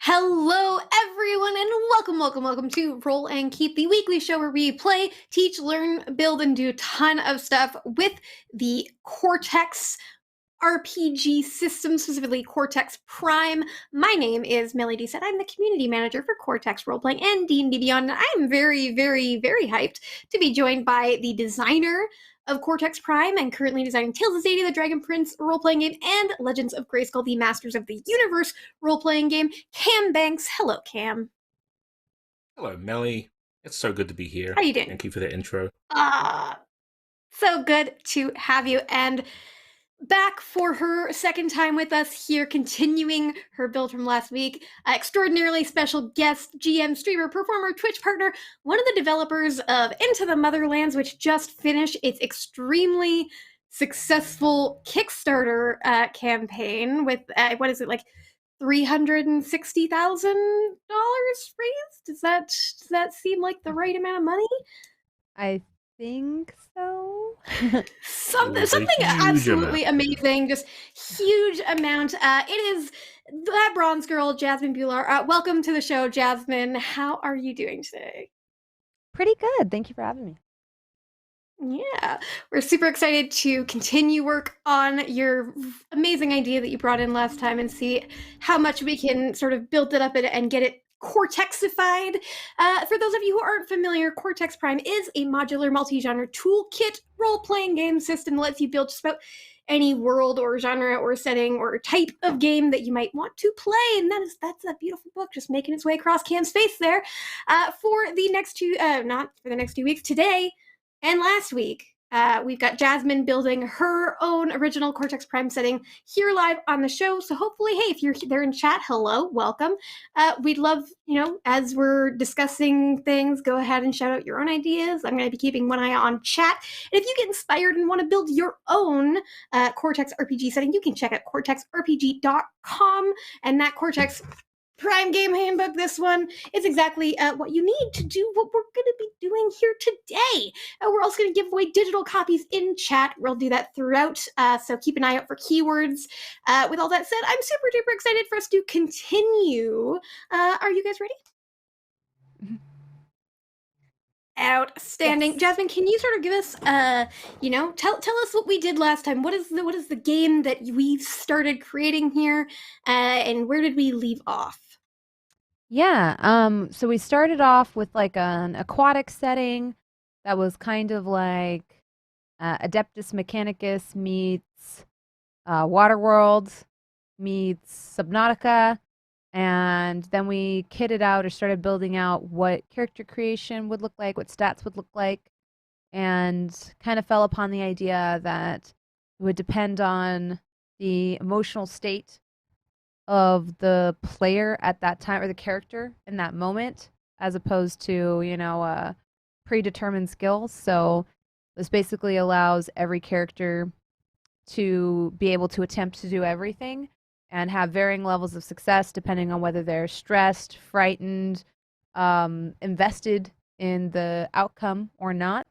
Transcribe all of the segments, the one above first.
Hello, everyone, and welcome to Roll and Keep, the weekly show where we play, teach, learn, build, and do a ton of stuff with the Cortex RPG system, specifically Cortex Prime. My name is Mellie Doucette. I'm the community manager for Cortex Roleplaying and D&D Beyond, and I'm very hyped to be joined by the designer of Cortex Prime and currently designing Tales of Zadie, the Dragon Prince role-playing game, and Legends of Grayskull, the Masters of the Universe role-playing game, Cam Banks. Hello, Cam. Hello, Mellie. It's so good to be here. How you doing? Thank you for the intro. So good to have you, and back for her second time with us here, continuing her build from last week. Extraordinarily special guest, GM, streamer, performer, Twitch partner, one of the developers of Into the Motherlands, which just finished its extremely successful Kickstarter campaign with, what is it, like $360,000 raised? Does that seem like the right amount of money? I think so. Something absolutely amazing, just huge amount. It is that bronze girl, Jasmine Bhullar. Welcome to the show, Jasmine. How are you doing today? Pretty good. Thank you for having me. Yeah, we're super excited to continue work on your amazing idea that you brought in last time and see how much we can sort of build it up and get it Cortexified. For those of you who aren't familiar, Cortex Prime is a modular multi-genre toolkit role-playing game system that lets you build just about any world or genre or setting or type of game that you might want to play. And that's a beautiful book just making its way across Cam's face there. For the next not for the next 2 weeks, today and last week, we've got Jasmine building her own original Cortex Prime setting here live on the show. So hopefully, hey, if you're there in chat, hello, welcome. We'd love, as we're discussing things, go ahead and shout out your own ideas. I'm going to be keeping one eye on chat. And if you get inspired and want to build your own Cortex RPG setting, you can check out cortexrpg.com. And that Cortex Prime Game Handbook, this one, is exactly what you need to do what we're going to be doing here today. We're also going to give away digital copies in chat. We'll do that throughout, so keep an eye out for keywords. With all that said, I'm super duper excited for us to continue. Are you guys ready? Mm-hmm. Outstanding. Yes. Jasmine, can you sort of give us, tell us what we did last time. What is the game that we started creating here, and where did we leave off? Yeah, so we started off with like an aquatic setting that was kind of like Adeptus Mechanicus meets Waterworld meets Subnautica, and then we kitted out or started building out what character creation would look like, what stats would look like, and kind of fell upon the idea that it would depend on the emotional state of the player at that time, or the character in that moment, as opposed to, predetermined skills. So this basically allows every character to be able to attempt to do everything and have varying levels of success depending on whether they're stressed, frightened, invested in the outcome or not.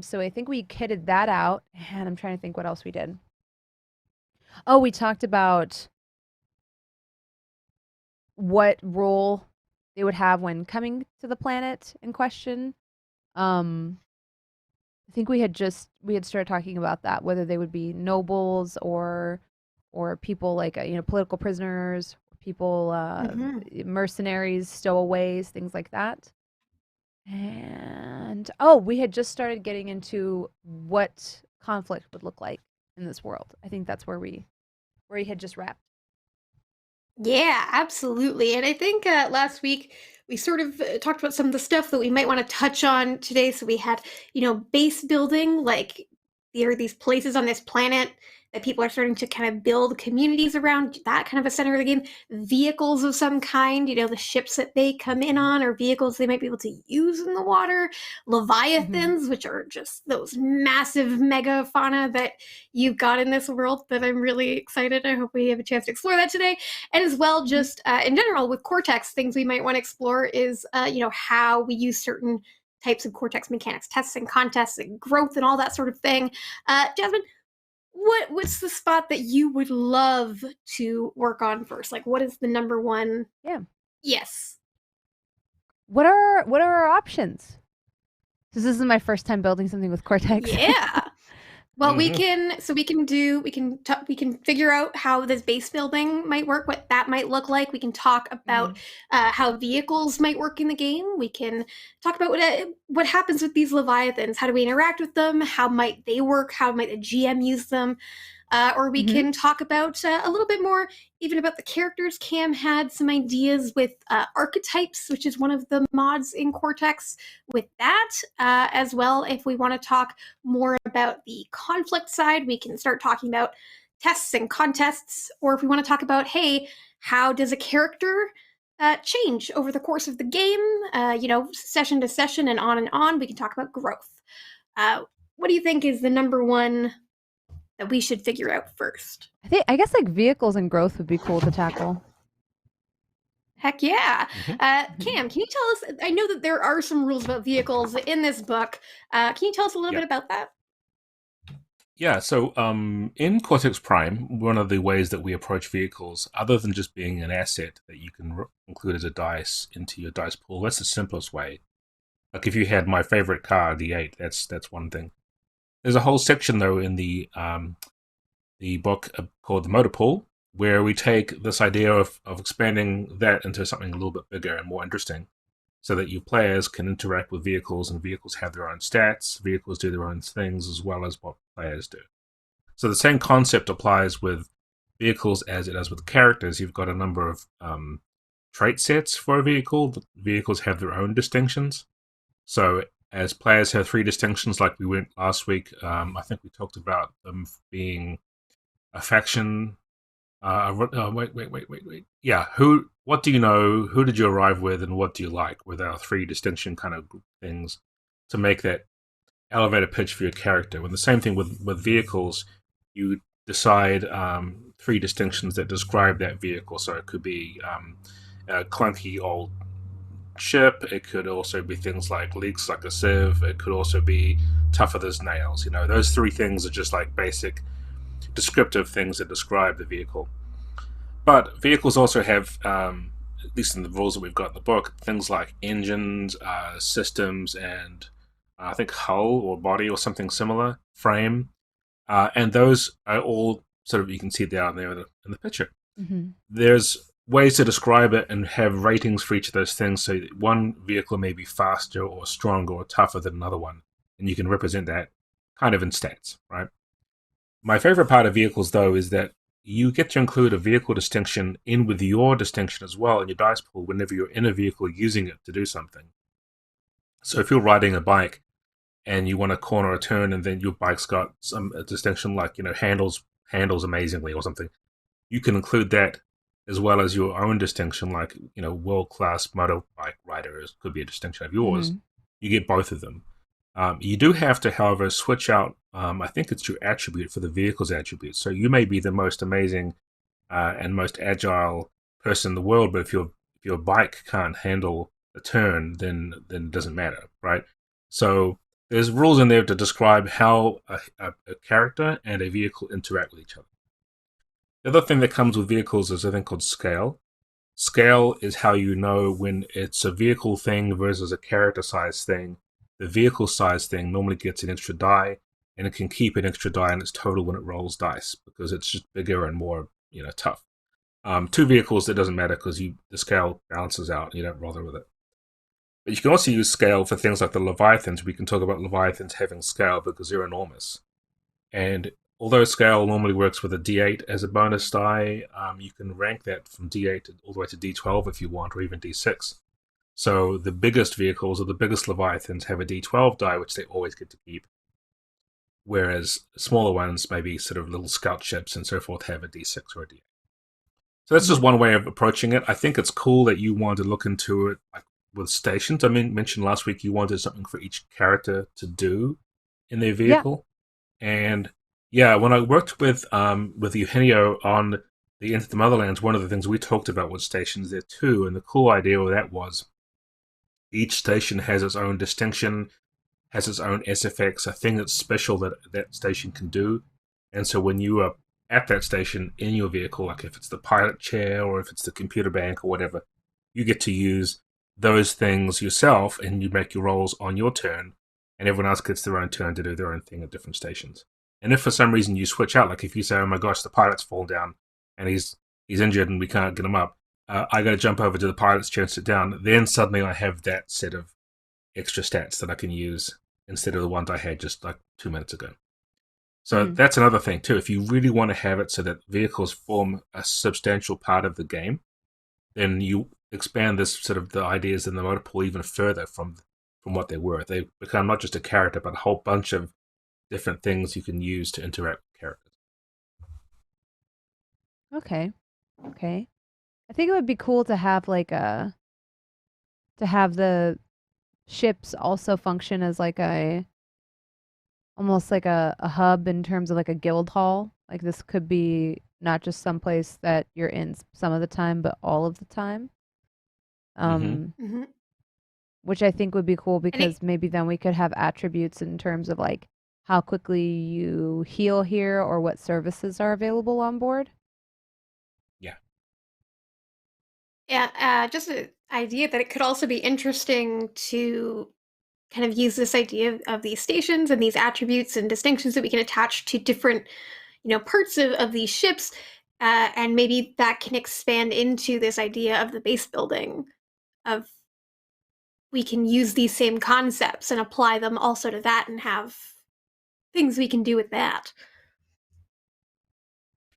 So I think we kitted that out, and I'm trying to think what else we did. Oh, we talked about what role they would have when coming to the planet in question. I think we had started talking about that, whether they would be nobles or people like political prisoners, people mercenaries, stowaways, things like that. And we had just started getting into what conflict would look like in this world. I think that's where we had just wrapped. Yeah, absolutely. And I think last week we sort of talked about some of the stuff that we might want to touch on today. So we had, base building, like there are these places on this planet that people are starting to kind of build communities around, that kind of a center of the game. Vehicles of some kind, the ships that they come in on, or vehicles they might be able to use in the water. Leviathans, which are just those massive megafauna that you've got in this world that I'm really excited. I hope we have a chance to explore that today. And as well, just in general with Cortex, things we might want to explore is, how we use certain types of Cortex mechanics, tests and contests and growth and all that sort of thing. Jasmine, what's the spot that you would love to work on first? Like, what is the number one? Yeah. Yes. What are our options? This is my first time building something with Cortex. Yeah. Well, we Mm-hmm. we can figure out how this base building might work, what that might look like. We can talk about how vehicles might work in the game. We can talk about what happens with these Leviathans. How do we interact with them? How might they work? How might the GM use them? Or we can talk about a little bit more even about the characters. Cam had some ideas with archetypes, which is one of the mods in Cortex, with that as well. If we want to talk more about the conflict side, we can start talking about tests and contests. Or if we want to talk about, hey, how does a character change over the course of the game, session to session and on, we can talk about growth. What do you think is the number one that we should figure out first? I guess like vehicles and growth would be cool to tackle. Heck yeah. Mm-hmm. Cam, can you tell us, I know that there are some rules about vehicles in this book. Can you tell us a little bit about that? Yeah, so in Cortex Prime, one of the ways that we approach vehicles, other than just being an asset that you can include as a dice into your dice pool, that's the simplest way. Like if you had my favorite car, the 8, that's one thing. There's a whole section though in the book called the Motor Pool, where we take this idea of expanding that into something a little bit bigger and more interesting, so that your players can interact with vehicles, and vehicles have their own stats, vehicles do their own things as well as what players do. So the same concept applies with vehicles as it does with characters. You've got a number of trait sets for a vehicle. The vehicles have their own distinctions. So as players have 3 distinctions, like we went last week, I think we talked about them being a faction. Wait. Yeah, what do you know? Who did you arrive with, and what do you like? With our 3 distinction kind of things to make that elevator pitch for your character. When the same thing with vehicles, you decide 3 distinctions that describe that vehicle. So it could be a clunky old ship. It could also be things like leaks like a sieve. It could also be tougher as nails. Those 3 things are just like basic descriptive things that describe the vehicle. But vehicles also have, at least in the rules that we've got in the book, things like engines, systems, and I think hull or body or something similar, frame. And those are all sort of, you can see down there in the picture. Mm-hmm. There's ways to describe it and have ratings for each of those things. So one vehicle may be faster or stronger or tougher than another one. And you can represent that kind of in stats, right? My favorite part of vehicles, though, is that you get to include a vehicle distinction in with your distinction as well in your dice pool whenever you're in a vehicle using it to do something. So if you're riding a bike and you want to corner a turn and then your bike's got a distinction like, handles amazingly or something, you can include that as well as your own distinction, like, world-class motorbike rider could be a distinction of yours. Mm-hmm. You get both of them. You do have to, however, switch out, I think it's your attribute for the vehicle's attribute. So you may be the most amazing and most agile person in the world, but if your bike can't handle a turn, then it doesn't matter, right? So there's rules in there to describe how a character and a vehicle interact with each other. The other thing that comes with vehicles is a thing called scale. Scale is how you know when it's a vehicle thing versus a character size thing. The vehicle size thing normally gets an extra die, and it can keep an extra die in its total when it rolls dice because it's just bigger and more, tough. 2 vehicles, it doesn't matter because the scale balances out and you don't bother with it. But you can also use scale for things like the Leviathans. We can talk about Leviathans having scale because they're enormous. And although scale normally works with a D8 as a bonus die, you can rank that from D8 all the way to D12 if you want, or even D6. So the biggest vehicles or the biggest Leviathans have a D12 die, which they always get to keep. Whereas smaller ones, maybe sort of little scout ships and so forth, have a D6 or a D8. So that's just one way of approaching it. I think it's cool that you want to look into it like with stations. I mentioned last week you wanted something for each character to do in their vehicle. Yeah. And yeah, when I worked with Eugenio on the Into the Motherlands, one of the things we talked about was stations there too. And the cool idea with that was each station has its own distinction, has its own SFX, a thing that's special that station can do. And so when you are at that station in your vehicle, like if it's the pilot chair or if it's the computer bank or whatever, you get to use those things yourself, and you make your rolls on your turn, and everyone else gets their own turn to do their own thing at different stations. And if for some reason you switch out, like if you say, "Oh my gosh, the pilot's fallen down and he's injured and we can't get him up," I got to jump over to the pilot's chair and sit down. Then suddenly I have that set of extra stats that I can use instead of the ones I had just like 2 minutes ago. So that's another thing too. If you really want to have it so that vehicles form a substantial part of the game, then you expand this sort of the ideas in the motor pool even further from what they were. They become not just a character, but a whole bunch of different things you can use to interact with characters. Okay. I think it would be cool to have like to have the ships also function as like almost like a hub in terms of like a guild hall. Like this could be not just someplace that you're in some of the time, but all of the time. Which I think would be cool because maybe then we could have attributes in terms of like how quickly you heal here or what services are available on board. Yeah, just an idea that it could also be interesting to kind of use this idea of these stations and these attributes and distinctions that we can attach to different, parts of these ships, and maybe that can expand into this idea of the base building of we can use these same concepts and apply them also to that and have things we can do with that.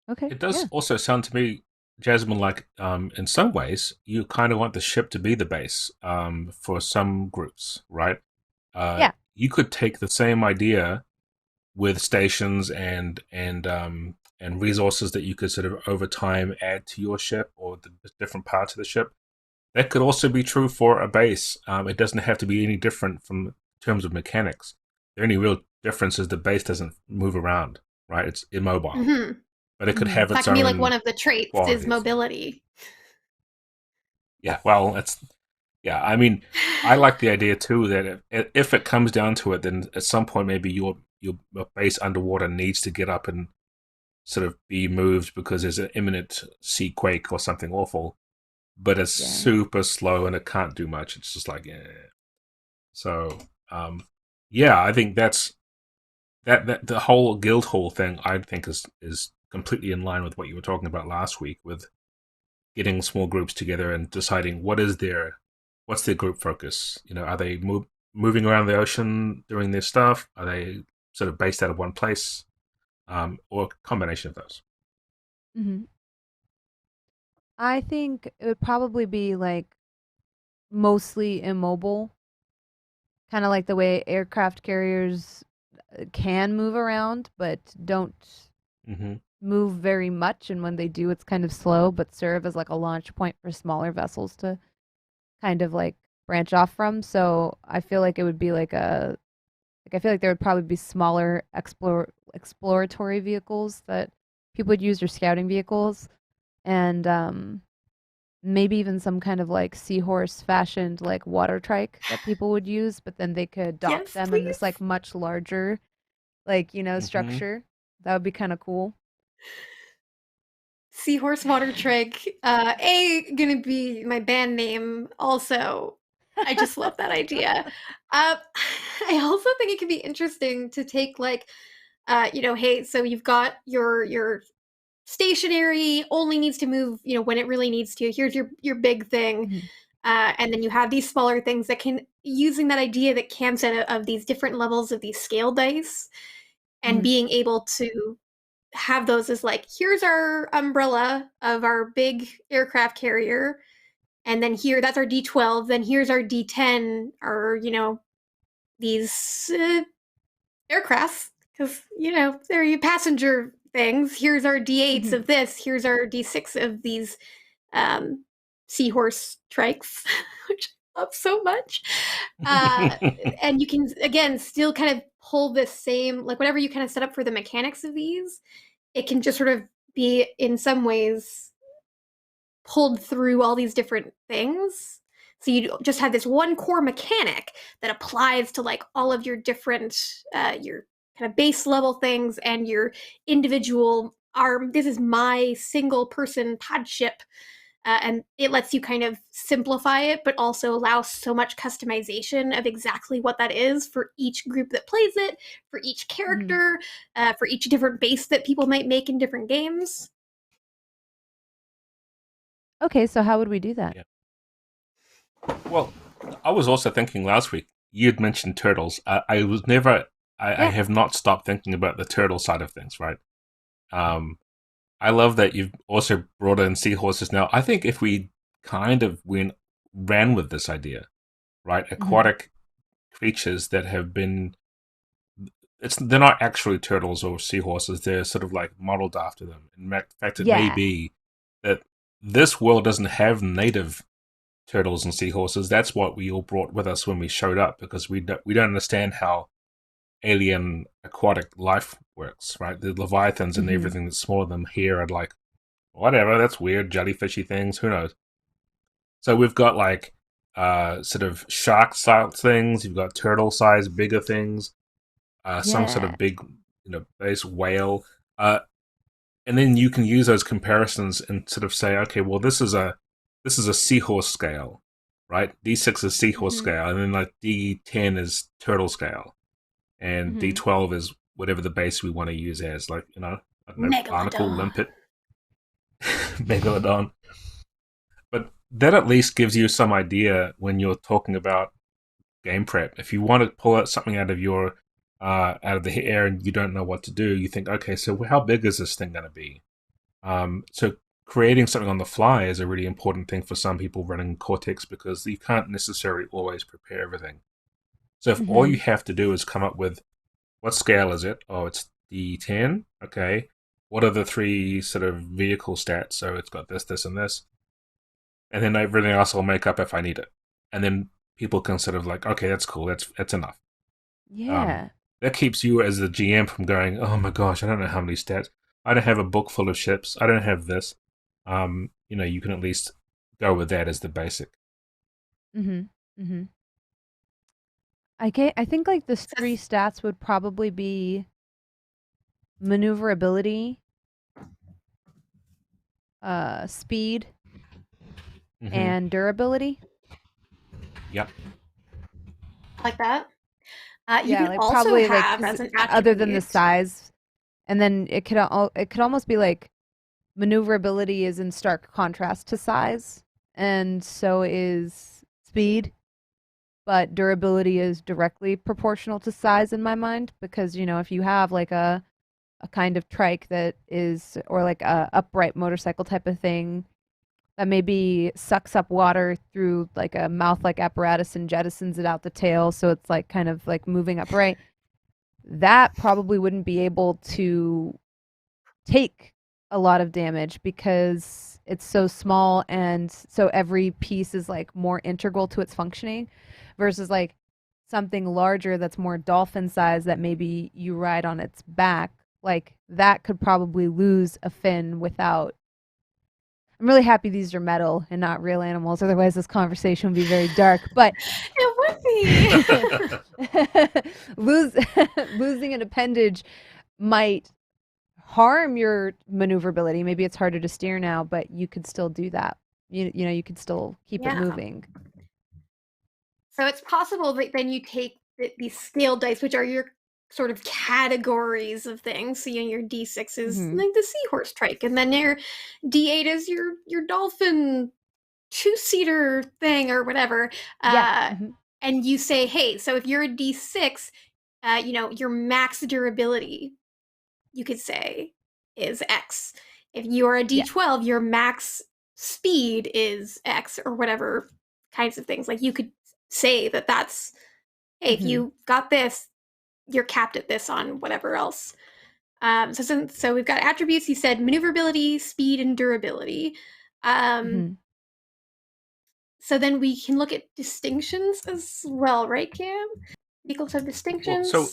Okay. It does also sound to me, Jasmine, like in some ways you kind of want the ship to be the base for some groups, right? Yeah. You could take the same idea with stations and resources that you could sort of over time add to your ship or the different parts of the ship. That could also be true for a base. It doesn't have to be any different from terms of mechanics. The only real difference is the base doesn't move around, right? It's immobile. But it could have that its can own be like one of the traits qualities. is mobility. Yeah, well, I mean, I like the idea too that if it comes down to it, then at some point maybe your base underwater needs to get up and sort of be moved because there's an imminent sea quake or something awful, but it's super slow and it can't do much. It's just like, So, I think that's that the whole guild hall thing. I think is completely in line with what you were talking about last week with getting small groups together and deciding what's their group focus. Are they moving around the ocean doing their stuff? Are they sort of based out of one place, or a combination of those? I think it would probably be like mostly immobile, kind of like the way aircraft carriers can move around but don't move very much, and when they do it's kind of slow but serve as like a launch point for smaller vessels to kind of like branch off from. So I feel like it would be like I feel like there would probably be smaller exploratory vehicles that people would use, or scouting vehicles, and maybe even some kind of like seahorse fashioned like water trike that people would use, but then they could dock them in this like much larger like structure. That would be kind of cool. Seahorse water trike, gonna be my band name also. I just love that idea. I also think it could be interesting to take like hey, so you've got your stationary only needs to move, when it really needs to. Here's your big thing. And then you have these smaller things that can, using that idea that Cam said of these different levels of these scale dice, and being able to have those as like, here's our umbrella of our big aircraft carrier, and then that's our D12, then here's our D10, or these aircrafts, because they're your passenger things. Here's our D8s of this, here's our D6 of these seahorse trikes, which I love so much. And you can again still kind of pull this same, like whatever you kind of set up for the mechanics of these, it can just sort of be in some ways pulled through all these different things. So you just have this one core mechanic that applies to like all of your different your kind of base level things and your individual arm. This is my single person pod ship. And it lets you kind of simplify it, but also allow so much customization of exactly what that is for each group that plays it, for each character, for each different base that people might make in different games. Okay, so how would we do that? Yeah. Well, I was also thinking last week, you'd mentioned turtles. I have not stopped thinking about the turtle side of things, right? I love that you've also brought in seahorses now. I think if we kind of ran with this idea, right? Aquatic creatures that have been... they're not actually turtles or seahorses. They're sort of like modeled after them. In fact, it may be that this world doesn't have native turtles and seahorses. That's what we all brought with us when we showed up, because we don't understand how alien aquatic life works, right? The Leviathans and everything that's smaller than them here are like, whatever, that's weird, jellyfishy things, who knows? So we've got like sort of shark-sized things, you've got turtle-sized, bigger things, some sort of big, base whale, and then you can use those comparisons and sort of say, okay, well, this is a seahorse scale, right? D6 is seahorse scale, and then like D10 is turtle scale, and D12 is whatever the base we want to use as, like, I don't know, barnacle, limpet, megalodon. But that at least gives you some idea when you're talking about game prep. If you want to pull out something out of your out of the air and you don't know what to do, you think, okay, so how big is this thing going to be? So creating something on the fly is a really important thing for some people running Cortex, because you can't necessarily always prepare everything. So if all you have to do is come up with, what scale is it? Oh, it's D10. Okay. What are the 3 sort of vehicle stats? So it's got this, this, and this. And then everything else I'll make up if I need it. And then people can sort of like, okay, that's cool. That's enough. Yeah. That keeps you as the GM from going, oh my gosh, I don't know how many stats. I don't have a book full of ships. I don't have this. You can at least go with that as the basic. I think like the 3 stats would probably be maneuverability, speed, and durability. Yep. Like that. You Yeah, can like also probably have, like as an other than the attribute, size, and then it could almost be like maneuverability is in stark contrast to size, and so is speed, but durability is directly proportional to size in my mind, because if you have like a kind of trike that is, or like a upright motorcycle type of thing that maybe sucks up water through like a mouth-like apparatus and jettisons it out the tail, so it's like kind of like moving upright, that probably wouldn't be able to take a lot of damage because it's so small, and so every piece is like more integral to its functioning, versus like something larger that's more dolphin size that maybe you ride on its back, like that could probably lose a fin without... I'm really happy these are metal and not real animals, otherwise this conversation would be very dark, but it would be. losing an appendage might harm your maneuverability. Maybe it's harder to steer now, but you could still do that. You could still keep it moving. So it's possible that then you take these scale dice, which are your sort of categories of things. So your D6 is like the seahorse trike, and then your D8 is your dolphin 2-seater thing or whatever. And you say, hey, so if you're a D6, your max durability, you could say, is X. If you're a D12, your max speed is X, or whatever kinds of things. Like you could say that's, hey, if you got this, you're capped at this on whatever else. So we've got attributes. You said maneuverability, speed, and durability. So then we can look at distinctions as well, right, Cam? Vehicles have distinctions. Well,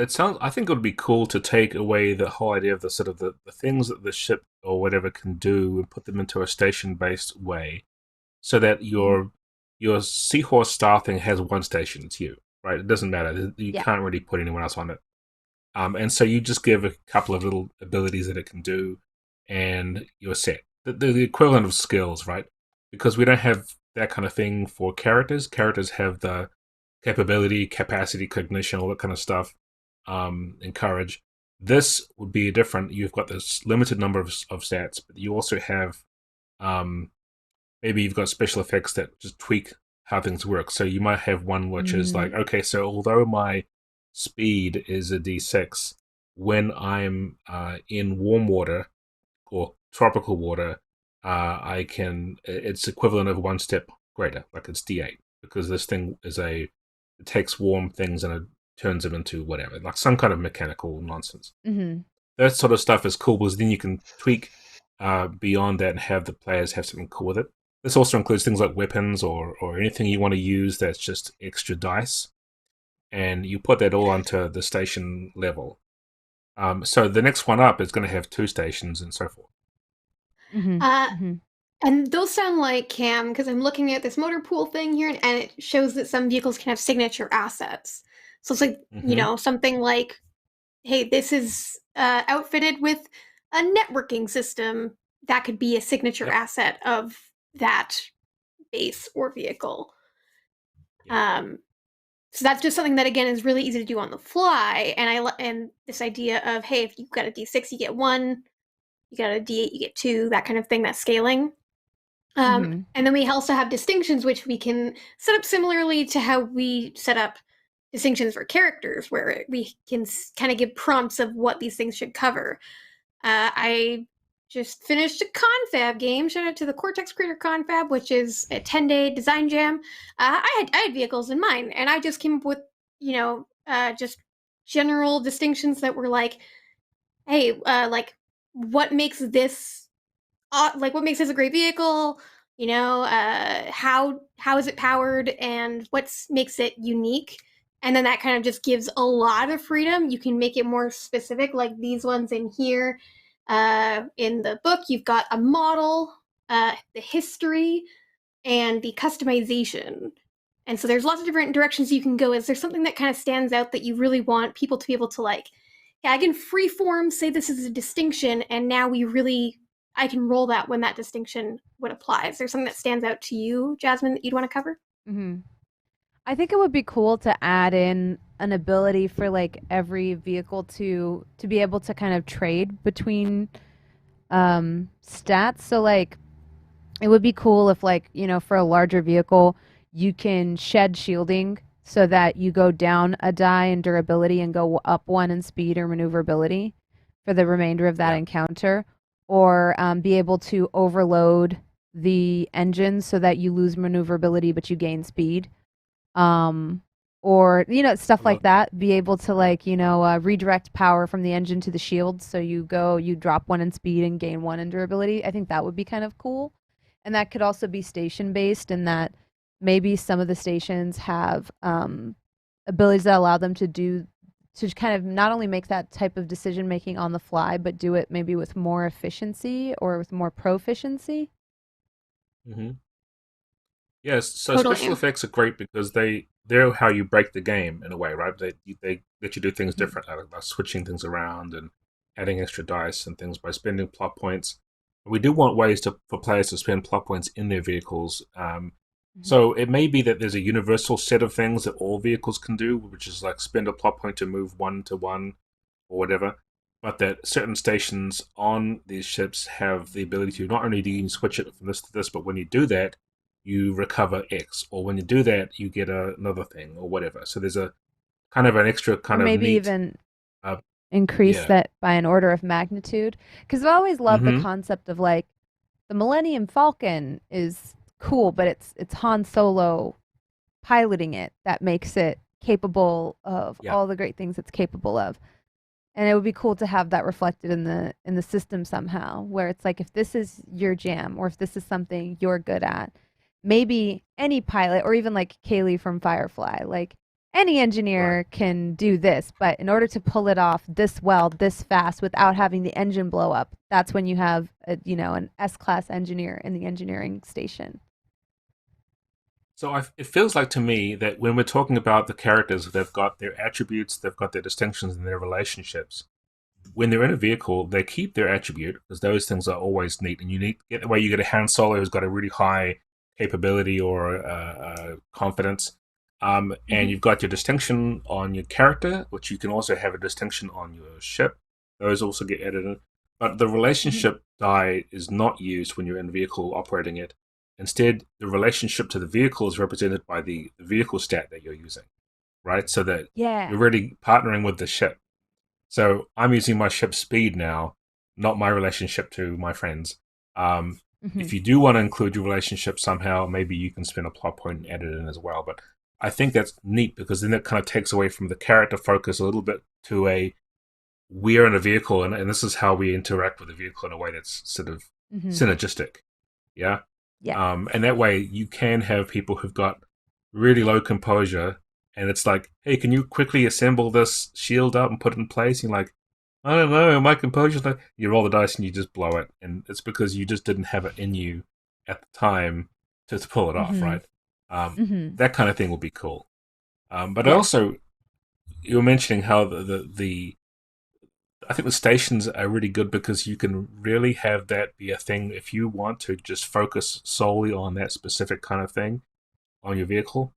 so I think it would be cool to take away the whole idea of the sort of the things that the ship or whatever can do and put them into a station-based way, so that your seahorse style thing has one station. It's you, right? It doesn't matter. You can't really put anyone else on it. And so you just give a couple of little abilities that it can do, and you're set. The equivalent of skills, right? Because we don't have that kind of thing for characters. Characters have the capability, capacity, cognition, all that kind of stuff, and courage. This would be different. You've got this limited number of stats, but you also have maybe you've got special effects that just tweak how things work. So you might have one which is like, okay, so although my speed is a d6, when I'm in warm water or tropical water, it's equivalent of one step greater, like it's d8, because this thing it takes warm things and it turns them into whatever, like some kind of mechanical nonsense. That sort of stuff is cool because then you can tweak beyond that and have the players have something cool with it. This also includes things like weapons or anything you want to use that's just extra dice. And you put that all onto the station level. So the next one up is going to have 2 stations and so forth. And those sound like, Cam, because I'm looking at this motor pool thing here, and it shows that some vehicles can have signature assets. So it's like, something like, hey, this is outfitted with a networking system. That could be a signature asset of that base or vehicle. So that's just something that, again, is really easy to do on the fly. And this idea of, hey, if you've got a D6, you get 1. You got a D8, you get 2. That kind of thing. That's scaling. And then we also have distinctions, which we can set up similarly to how we set up distinctions for characters, where we can kind of give prompts of what these things should cover. I just finished a confab game. Shout out to the Cortex Creator Confab, which is a 10-day design jam. I had vehicles in mine, and I just came up with, just general distinctions that were like, hey, what makes this a great vehicle? How is it powered, and what makes it unique? And then that kind of just gives a lot of freedom. You can make it more specific, like these ones in here. In the book, you've got a model, the history, and the customization. And so there's lots of different directions you can go. Is there something that kind of stands out that you really want people to be able to like, yeah, I can freeform say this is a distinction, and now I can roll that when that distinction would apply. Is there something that stands out to you, Jasmine, that you'd want to cover? I think it would be cool to add in an ability for like every vehicle to be able to kind of trade between stats. So like it would be cool if like, for a larger vehicle, you can shed shielding so that you go down a die in durability and go up 1 in speed or maneuverability for the remainder of that encounter, or be able to overload the engine so that you lose maneuverability but you gain speed. Or stuff like that. Be able to like redirect power from the engine to the shield, so you drop 1 in speed and gain 1 in durability. I think that would be kind of cool. And that could also be station based, in that maybe some of the stations have abilities that allow them to kind of not only make that type of decision making on the fly, but do it maybe with more efficiency or with more proficiency. Yes, so special effects are great because they're how you break the game in a way, right? They let you do things different, like switching things around and adding extra dice and things by spending plot points. We do want ways for players to spend plot points in their vehicles. So it may be that there's a universal set of things that all vehicles can do, which is like spend a plot point to move 1 to 1 or whatever, but that certain stations on these ships have the ability to not only do you switch it from this to this, but when you do that, you recover X, or when you do that, you get another thing, or whatever. So there's a kind of an extra kind of maybe neat, even increase that by an order of magnitude. Because I've always loved the concept of like the Millennium Falcon is cool, but it's Han Solo piloting it that makes it capable of all the great things it's capable of. And it would be cool to have that reflected in the system somehow, where it's like, if this is your jam, or if this is something you're good at, maybe any pilot, or even like Kaylee from Firefly, like any engineer can do this, but in order to pull it off this well, this fast, without having the engine blow up, that's when you have an S-class engineer in the engineering station. So it feels like to me that when we're talking about the characters, they've got their attributes, they've got their distinctions, and their relationships. When they're in a vehicle, they keep their attribute because those things are always neat and unique. Get the way you get a Han Solo who's got a really high capability or confidence, and you've got your distinction on your character, which you can also have a distinction on your ship. Those also get added in. But the relationship die is not used when you're in a vehicle operating it. Instead, the relationship to the vehicle is represented by the vehicle stat that you're using, right? So that you're really partnering with the ship. So I'm using my ship's speed now, not my relationship to my friends. If you do want to include your relationship somehow, maybe you can spin a plot point and add it in as well. But I think that's neat because then it kind of takes away from the character focus a little bit to a we're in a vehicle and this is how we interact with the vehicle in a way that's sort of synergistic. Yeah? Yeah. And that way you can have people who've got really low composure and it's like, hey, can you quickly assemble this shield up and put it in place? And you're like, I don't know, my composure's not... You roll the dice and you just blow it. And it's because you just didn't have it in you at the time to pull it off, right? That kind of thing would be cool. But also, you were mentioning how the I think the stations are really good because you can really have that be a thing if you want to just focus solely on that specific kind of thing on your vehicle.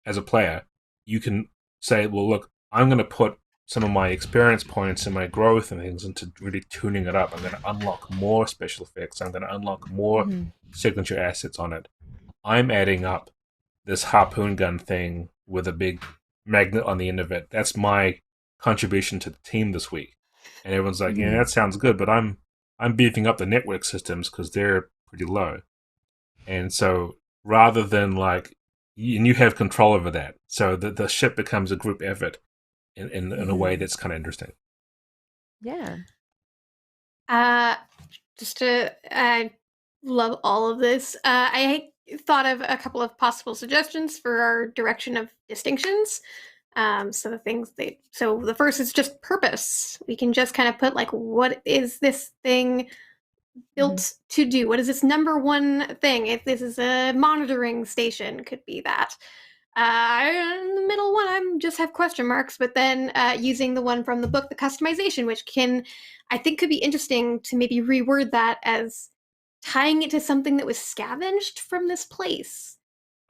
As a player, you can say, well, look, I'm going to put some of my experience points and my growth and things into really tuning it up. I'm going to unlock more special effects. I'm going to unlock more signature assets on it. I'm adding up this harpoon gun thing with a big magnet on the end of it. That's my contribution to the team this week. And everyone's like, yeah, that sounds good, but I'm beefing up the network systems because they're pretty low. And so rather than like, and you have control over that. So the ship becomes a group effort in a way that's kind of interesting. Yeah. I love all of this. I thought of a couple of possible suggestions for our direction of distinctions. So the first is just purpose. We can just kind of put like, what is this thing built to do? What is its number one thing? If this is a monitoring station, could be that. In the middle one, I just have question marks, but then using the one from the book, the customization, which I think could be interesting to maybe reword that as tying it to something that was scavenged from this place.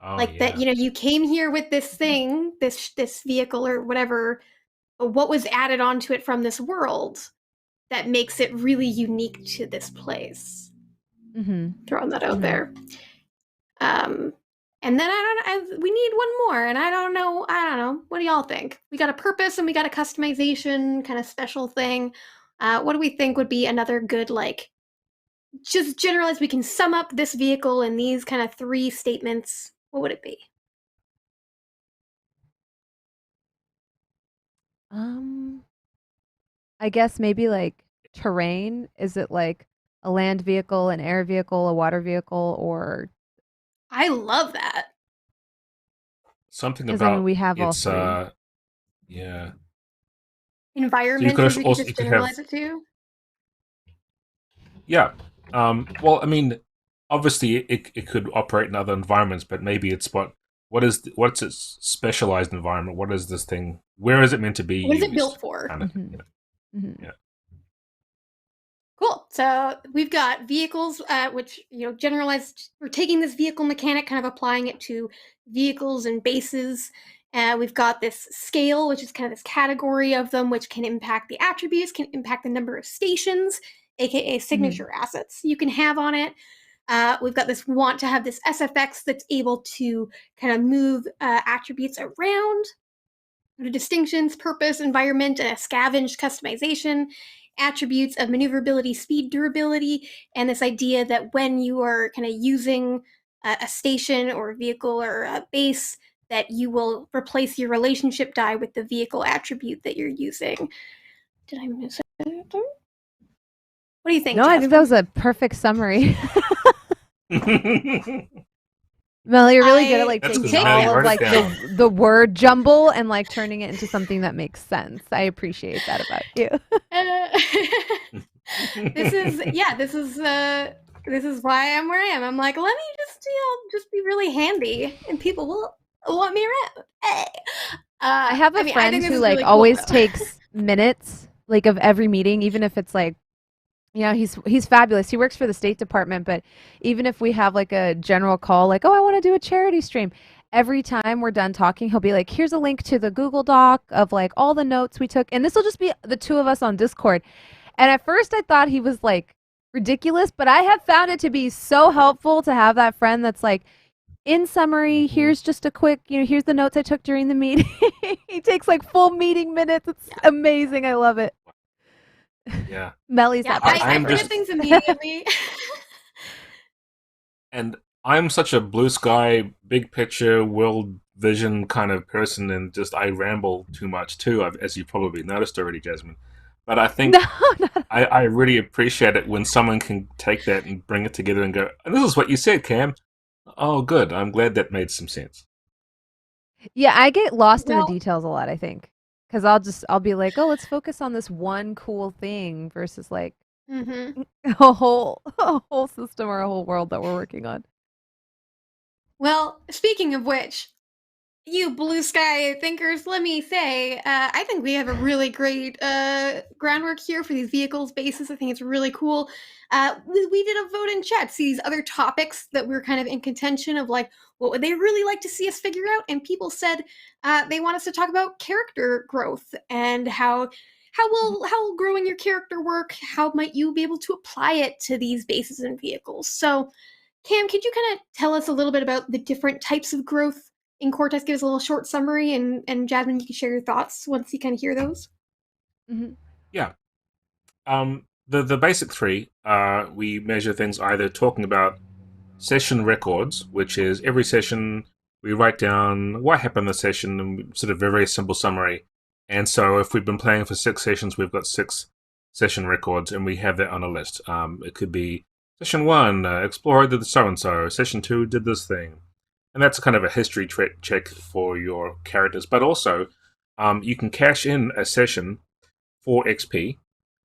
That, you came here with this thing, this vehicle or whatever, but what was added onto it from this world that makes it really unique to this place. Throwing that out there. And then we need one more, and I don't know. What do y'all think? We got a purpose and we got a customization kind of special thing. What do we think would be another good, like, just generalized, we can sum up this vehicle in these kind of 3 statements? What would it be? I guess maybe like terrain. Is it like a land vehicle, an air vehicle, a water vehicle, or... I love that. Something about we have all 3. Yeah. Environment, so we could just generalize it to? Yeah. Well, I mean, obviously it could operate in other environments, but maybe it's what's its specialized environment? What is this thing? Where is it meant to be? What is it built for? Kind of, Yeah. Cool. So we've got vehicles, which, generalized. We're taking this vehicle mechanic, kind of applying it to vehicles and bases. We've got this scale, which is kind of this category of them, which can impact the attributes, can impact the number of stations, aka signature assets you can have on it. We've got this want to have this SFX that's able to kind of move attributes around. The distinctions, purpose, environment, scavenged customization, attributes of maneuverability, speed, durability, and this idea that when you are kind of using a station or a vehicle or a base, that you will replace your relationship die with the vehicle attribute that you're using. Did I miss it? What do you think, No, Jasmine? I think that was a perfect summary. Mellie, you're really good at like taking all of like the word jumble and like turning it into something that makes sense. I appreciate that about you. This is This is why I'm where I am. I'm like, let me just be really handy, and people will want me around. Hey. I have a I friend think this who is like really cool, always though. takes minutes like of every meeting, even if it's like, he's fabulous. He works for the State Department, but even if we have like a general call, like, oh, I want to do a charity stream, every time we're done talking, he'll be like, here's a link to the Google Doc of like all the notes we took, and this will just be the two of us on Discord. And at first, I thought he was like ridiculous, but I have found it to be so helpful to have that friend that's like, in summary, here's just a quick, here's the notes I took during the meeting. He takes like full meeting minutes. It's amazing. I love it. Yeah. Mellie's Yeah, that I I'm forget just- things immediately. And I'm such a blue sky, big picture, world vision kind of person, and just I ramble too much too, as you probably noticed already, Jasmine. But I think No, no. I really appreciate it when someone can take that and bring it together and go, and this is what you said, Cam. Oh, good. I'm glad that made some sense. Yeah, I get lost in the Well- details a lot, I think. Because I'll be like, oh, let's focus on this one cool thing versus like Mm-hmm. a whole system or a whole world that we're working on. Well, speaking of which, you blue sky thinkers, let me say, I think we have a really great groundwork here for these vehicles bases. I think it's really cool. We did a vote in chat, see these other topics that we're kind of in contention of, like, what would they really like to see us figure out? And people said they want us to talk about character growth and how will growing your character work? How might you be able to apply it to these bases and vehicles? So, Cam, could you kind of tell us a little bit about the different types of growth in Cortex? Give us a little short summary, and Jasmine, you can share your thoughts once you kind of hear those. Mm-hmm. Yeah. The basic three, we measure things either talking about session records, which is every session we write down what happened in the session and sort of a very simple summary. And so if we've been playing for 6 sessions, we've got 6 session records, and we have that on a list. It could be session 1, Explorer did so-and-so, session 2 did this thing. And that's kind of a history check for your characters. But also, you can cash in a session for XP,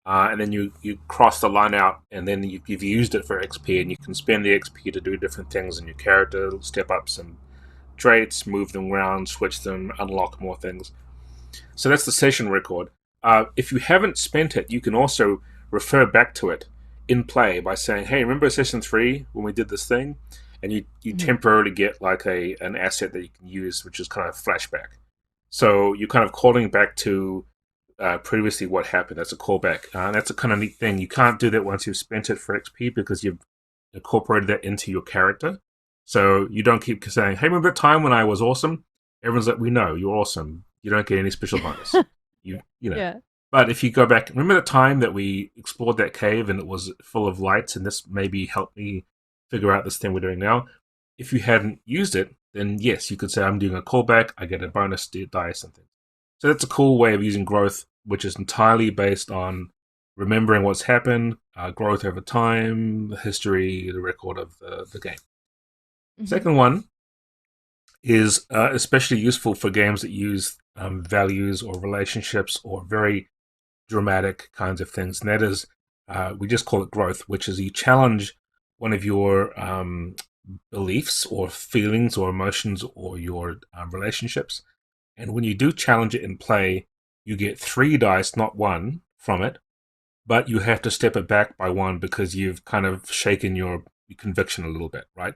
and then you cross the line out, and then you've used it for XP, and you can spend the XP to do different things in your character, step up some traits, move them around, switch them, unlock more things. So that's the session record. If you haven't spent it, you can also refer back to it in play by saying, hey, remember session 3 when we did this thing? And you temporarily get like an asset that you can use, which is kind of flashback. So you're kind of calling back to previously what happened. That's a callback. And that's a kind of neat thing. You can't do that once you've spent it for XP because you've incorporated that into your character. So you don't keep saying, hey, remember that time when I was awesome? Everyone's like, we know, you're awesome. You don't get any special bonus. you know. Yeah. But if you go back, remember the time that we explored that cave and it was full of lights, and this maybe helped me figure out this thing we're doing now? If you hadn't used it, then yes, you could say, I'm doing a callback, I get a bonus dice and things. So that's a cool way of using growth, which is entirely based on remembering what's happened, growth over time, the history, the record of the game. Mm-hmm. Second one is especially useful for games that use values or relationships or very dramatic kinds of things. And that is, we just call it growth, which is you challenge one of your beliefs or feelings or emotions or your relationships. And when you do challenge it in play, you get 3 dice, not 1, from it. But you have to step it back by 1 because you've kind of shaken your conviction a little bit, right?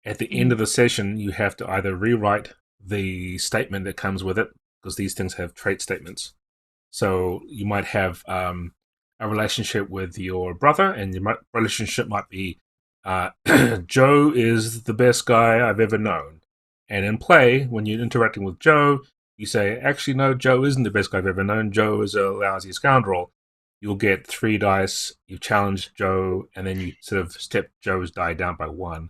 At the end of the session, you have to either rewrite the statement that comes with it, because these things have trait statements. So you might have a relationship with your brother, and your relationship might be, Joe is the best guy I've ever known. And in play, when you're interacting with Joe, you say, actually, no, Joe isn't the best guy I've ever known. Joe is a lousy scoundrel. You'll get 3 dice, you challenge Joe, and then you sort of step Joe's die down by 1.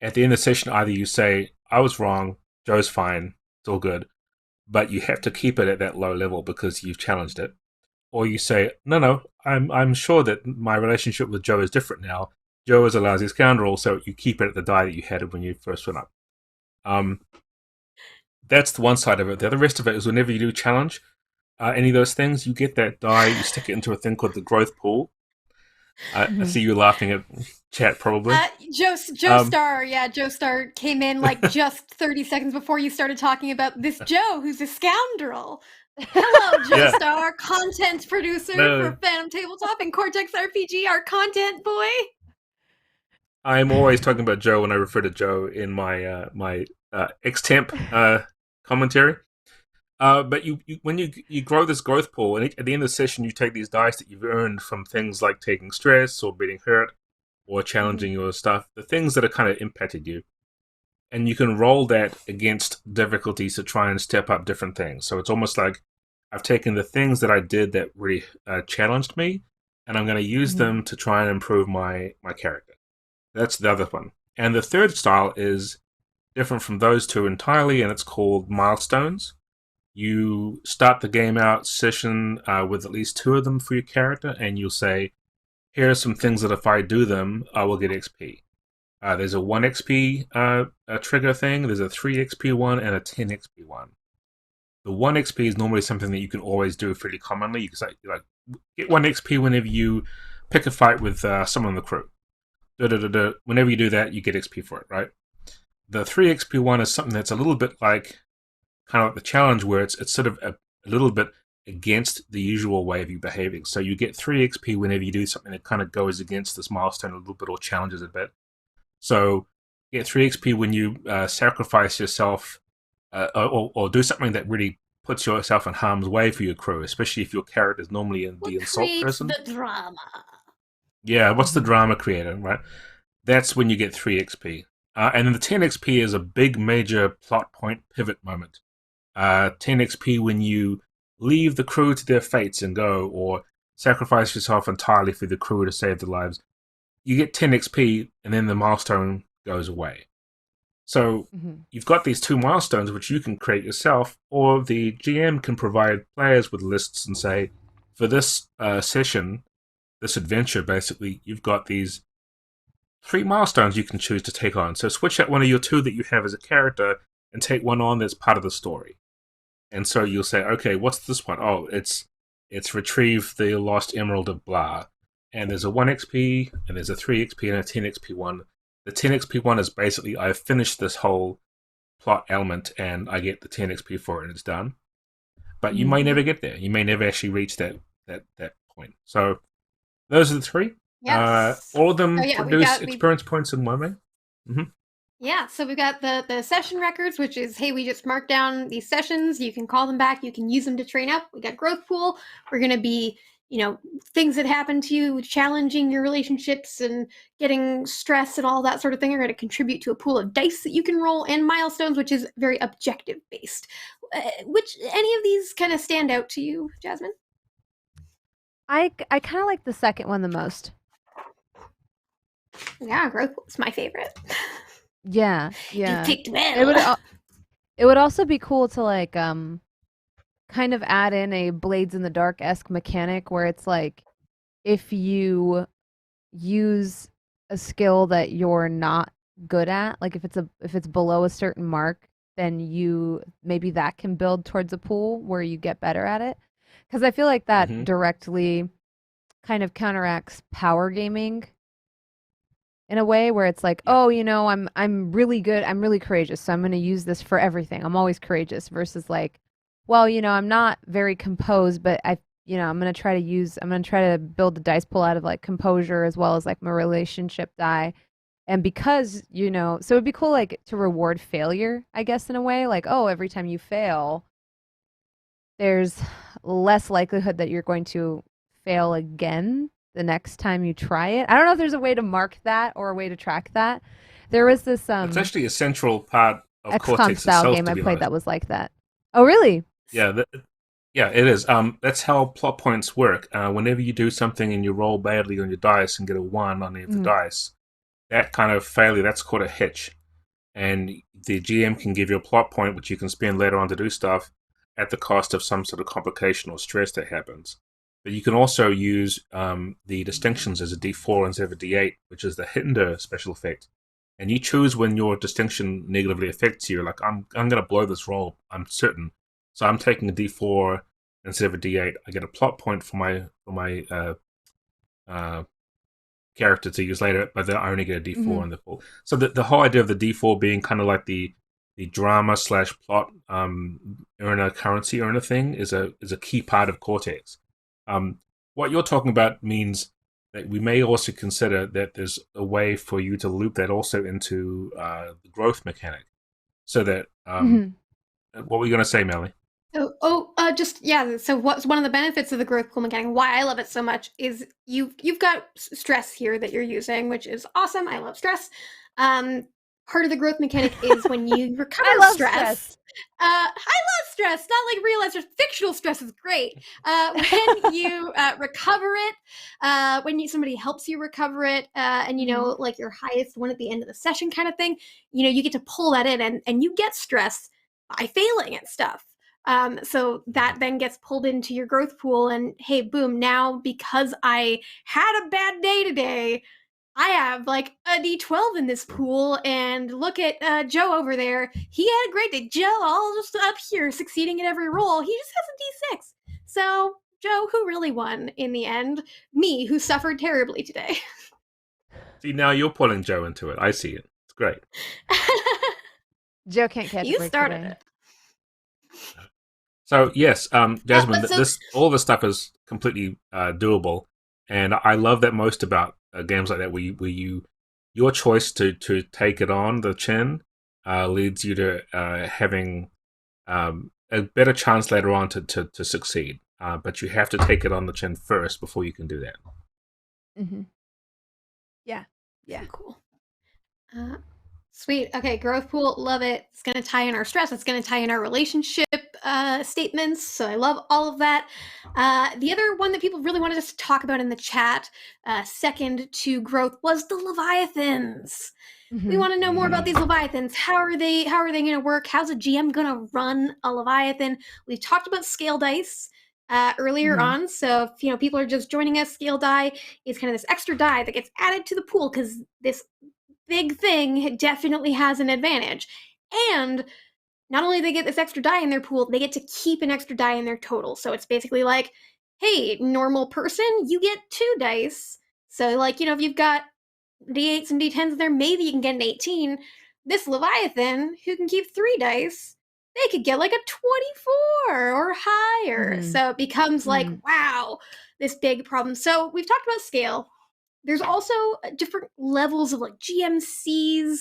At the end of the session, either you say, I was wrong, Joe's fine, it's all good, but you have to keep it at that low level because you've challenged it. Or you say, no, I'm sure that my relationship with Joe is different now. Joe is a lousy scoundrel, so you keep it at the die that you had when you first went up. That's the one side of it. The other rest of it is whenever you do challenge any of those things, you get that die, you stick it into a thing called the growth pool. I see you laughing at chat, probably. Joe Starr, Joe Starr came in like just 30 seconds before you started talking about this Joe, who's a scoundrel. Hello, Joe Starr, content producer for Fandom Tabletop and Cortex RPG, our content boy. I'm always talking about Joe when I refer to Joe in my my extemp commentary. But when you grow this growth pool, and at the end of the session, you take these dice that you've earned from things like taking stress or being hurt or challenging your stuff, the things that have kind of impacted you, and you can roll that against difficulties to try and step up different things. So it's almost like I've taken the things that I did that really challenged me, and I'm going to use them to try and improve my character. That's the other one. And the third style is different from those two entirely, and it's called Milestones. You start the game out session with at least 2 of them for your character, and you'll say, here are some things that if I do them, I will get XP. There's a 1 XP trigger thing, there's a 3 XP one, and a 10 XP one. The 1 XP is normally something that you can always do fairly commonly. You can say, like, get 1 XP whenever you pick a fight with someone in the crew. Whenever you do that, you get XP for it, right? The 3 XP one is something that's a little bit like, kind of like the challenge, where it's sort of a little bit against the usual way of you behaving. So you get 3 XP whenever you do something that kind of goes against this milestone a little bit or challenges it a bit. So you get 3 XP when you sacrifice yourself or do something that really puts yourself in harm's way for your crew, especially if your character is normally the insult person. The drama. Yeah, what's the drama creator, right? That's when you get 3 XP. And then the 10 XP is a big major plot point pivot moment. 10 XP when you leave the crew to their fates and go, or sacrifice yourself entirely for the crew to save their lives. You get 10 XP, and then the milestone goes away. So you've got these 2 milestones which you can create yourself, or the GM can provide players with lists and say, for this session, this adventure, basically, you've got these 3 milestones you can choose to take on. So switch out one of your 2 that you have as a character and take one on that's part of the story. And so you'll say, okay, what's this one? Oh, it's retrieve the lost emerald of blah. And there's a 1 XP, and there's a 3 XP, and a 10 XP one. The 10 XP one is basically, I've finished this whole plot element, and I get the 10 XP for it, and it's done. But you may never get there. You may never actually reach that point. So those are the 3. Yes. All of them produce experience points in one way. Yeah, so we've got the session records, which is, hey, we just marked down these sessions. You can call them back. You can use them to train up. We got growth pool. We're going to be, things that happen to you, challenging your relationships and getting stress and all that sort of thing are going to contribute to a pool of dice that you can roll, and milestones, which is very objective based. Which, any of these kind of stand out to you, Jasmine? I kind of like the second one the most. Yeah, growth pool is my favorite. Yeah. You picked well. It would also be cool to like kind of add in a Blades in the Dark-esque mechanic where it's like if you use a skill that you're not good at, like if it's below a certain mark, then maybe that can build towards a pool where you get better at it. Because I feel like that directly kind of counteracts power gaming in a way where it's like, I'm really good, I'm really courageous, so I'm going to use this for everything. I'm always courageous versus like, well, I'm not very composed, but I'm going to try to build the dice pool out of like composure as well as like my relationship die. And because, so it'd be cool like to reward failure, I guess, in a way, like, oh, every time you fail, there's less likelihood that you're going to fail again the next time you try it. I don't know if there's a way to mark that or a way to track that. There was this it's actually a central part of XCOM Cortex style itself, game I played honest. that was like that. Oh, really? Yeah, it is. That's how plot points work. Whenever you do something and you roll badly on your dice and get a 1 on any of the dice, that kind of failure, that's called a hitch. And the GM can give you a plot point which you can spend later on to do stuff at the cost of some sort of complication or stress that happens. But you can also use the distinctions as a D4 instead of a D8, which is the hinder special effect. And you choose when your distinction negatively affects you. Like, I'm going to blow this roll, I'm certain. So I'm taking a D4 instead of a D8. I get a plot point for my character to use later, but they'll only get a D4 Mhm. in the pool. So the whole idea of the D4 being kind of like the drama / plot earner currency earner thing is a key part of Cortex. What you're talking about means that we may also consider that there's a way for you to loop that also into the growth mechanic, so that Mhm. what were you going to say, Mellie? Just yeah. So what's one of the benefits of the growth pool mechanic? Why I love it so much is you've got stress here that you're using, which is awesome. I love stress. Part of the growth mechanic is when you recover I love stress. stress. I love stress, not like real life stress. Fictional stress is great. When you recover it, when somebody helps you recover it, and you know, like your highest one at the end of the session kind of thing, you know, you get to pull that in, and you get stress by failing at stuff. So that then gets pulled into your growth pool, and hey, boom! Now because I had a bad day today, I have like a D12 in this pool, and look at Joe over there. He had a great day. Joe, all just up here, succeeding at every roll. He just has a D6. So, Joe, who really won in the end? Me, who suffered terribly today. See, now you're pulling Joe into it. I see it. It's great. Joe can't catch a You break started today. it. So yes, Jasmine, but so- all this stuff is completely doable, and I love that most about games like that, where your choice to take it on the chin leads you to having a better chance later on to succeed. But you have to take it on the chin first before you can do that. Mm-hmm. Yeah. Cool. Sweet. Okay, growth pool, love it. It's going to tie in our stress. It's going to tie in our relationship statements. So I love all of that. The other one that people really wanted us to talk about in the chat, second to growth, was the Leviathans. Mm-hmm. We want to know more about these Leviathans. How are they going to work? How's a GM going to run a Leviathan? We've talked about scale dice earlier on. So if people are just joining us, scale die is kind of this extra die that gets added to the pool because this big thing definitely has an advantage. And not only do they get this extra die in their pool, they get to keep an extra die in their total. So it's basically like, hey, normal person, you get 2 dice. So like, if you've got D8s and D10s in there, maybe you can get an 18. This Leviathan, who can keep 3 dice, they could get like a 24 or higher. So it becomes like, wow, this big problem. So we've talked about scale. There's also different levels of like GMCs